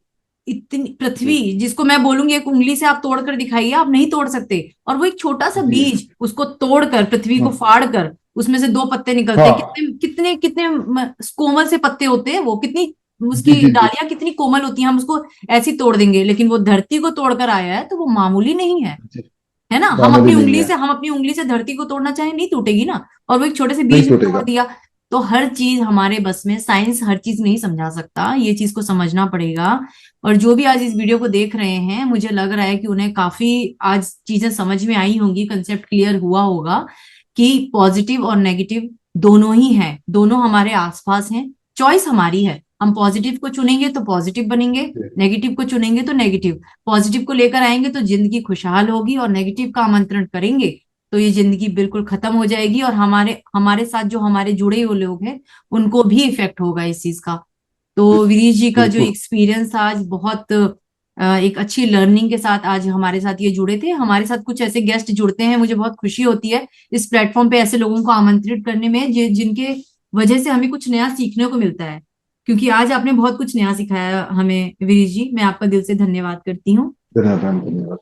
इतनी
जी
पृथ्वी जिसको मैं बोलूंगी एक उंगली से आप तोड़ कर दिखाइए, आप नहीं तोड़ सकते। और वो एक छोटा सा
जी।
बीज, उसको तोड़कर, पृथ्वी को
हाँ
फाड़ कर, उसमें से 2 पत्ते निकलते हैं।
हाँ।
कितने कितने कितने कोमल से पत्ते होते हैं वो, कितनी
जी
उसकी
जी जी।
डालियां कितनी कोमल होती हैं, हम उसको ऐसे ही तोड़ देंगे। लेकिन वो धरती को तोड़कर आया है, तो वो मामूली नहीं
जी।
है ना।
मामूली नहीं है।
हम अपनी उंगली से धरती को तोड़ना चाहें, नहीं टूटेगी ना। और वो एक छोटे से
नहीं
बीज में तोड़
टूटेगा।
दिया। तो हर चीज हमारे बस में, साइंस हर चीज नहीं समझा सकता, ये चीज को समझना पड़ेगा। और जो भी आज इस वीडियो को देख रहे हैं, मुझे लग रहा है कि उन्हें काफी आज चीजें समझ में आई होंगी, कंसेप्ट क्लियर हुआ होगा कि पॉजिटिव और नेगेटिव दोनों ही हैं, दोनों हमारे आसपास हैं। चॉइस हमारी है, हम पॉजिटिव को चुनेंगे तो पॉजिटिव बनेंगे,
जी।
नेगेटिव को चुनेंगे तो नेगेटिव। पॉजिटिव को लेकर आएंगे तो जिंदगी खुशहाल होगी, और नेगेटिव का आमंत्रण करेंगे तो ये जिंदगी बिल्कुल खत्म हो जाएगी, और हमारे हमारे साथ जो हमारे जुड़े हुए लोग हैं, उनको भी इफेक्ट होगा इस चीज का। तो वीरेश जी का जो
बिल्कुल।
एक्सपीरियंस आज बहुत एक अच्छी लर्निंग के साथ आज हमारे साथ ये जुड़े थे। हमारे साथ कुछ ऐसे गेस्ट जुड़ते हैं, मुझे बहुत खुशी होती है इस प्लेटफॉर्म पे ऐसे लोगों को आमंत्रित करने में, जिनके वजह से हमें कुछ नया सीखने को मिलता है। क्योंकि आज आपने बहुत कुछ नया सिखाया हमें वीरेश जी, मैं आपका दिल से धन्यवाद करती हूँ।
धन्यवाद धन्यवाद।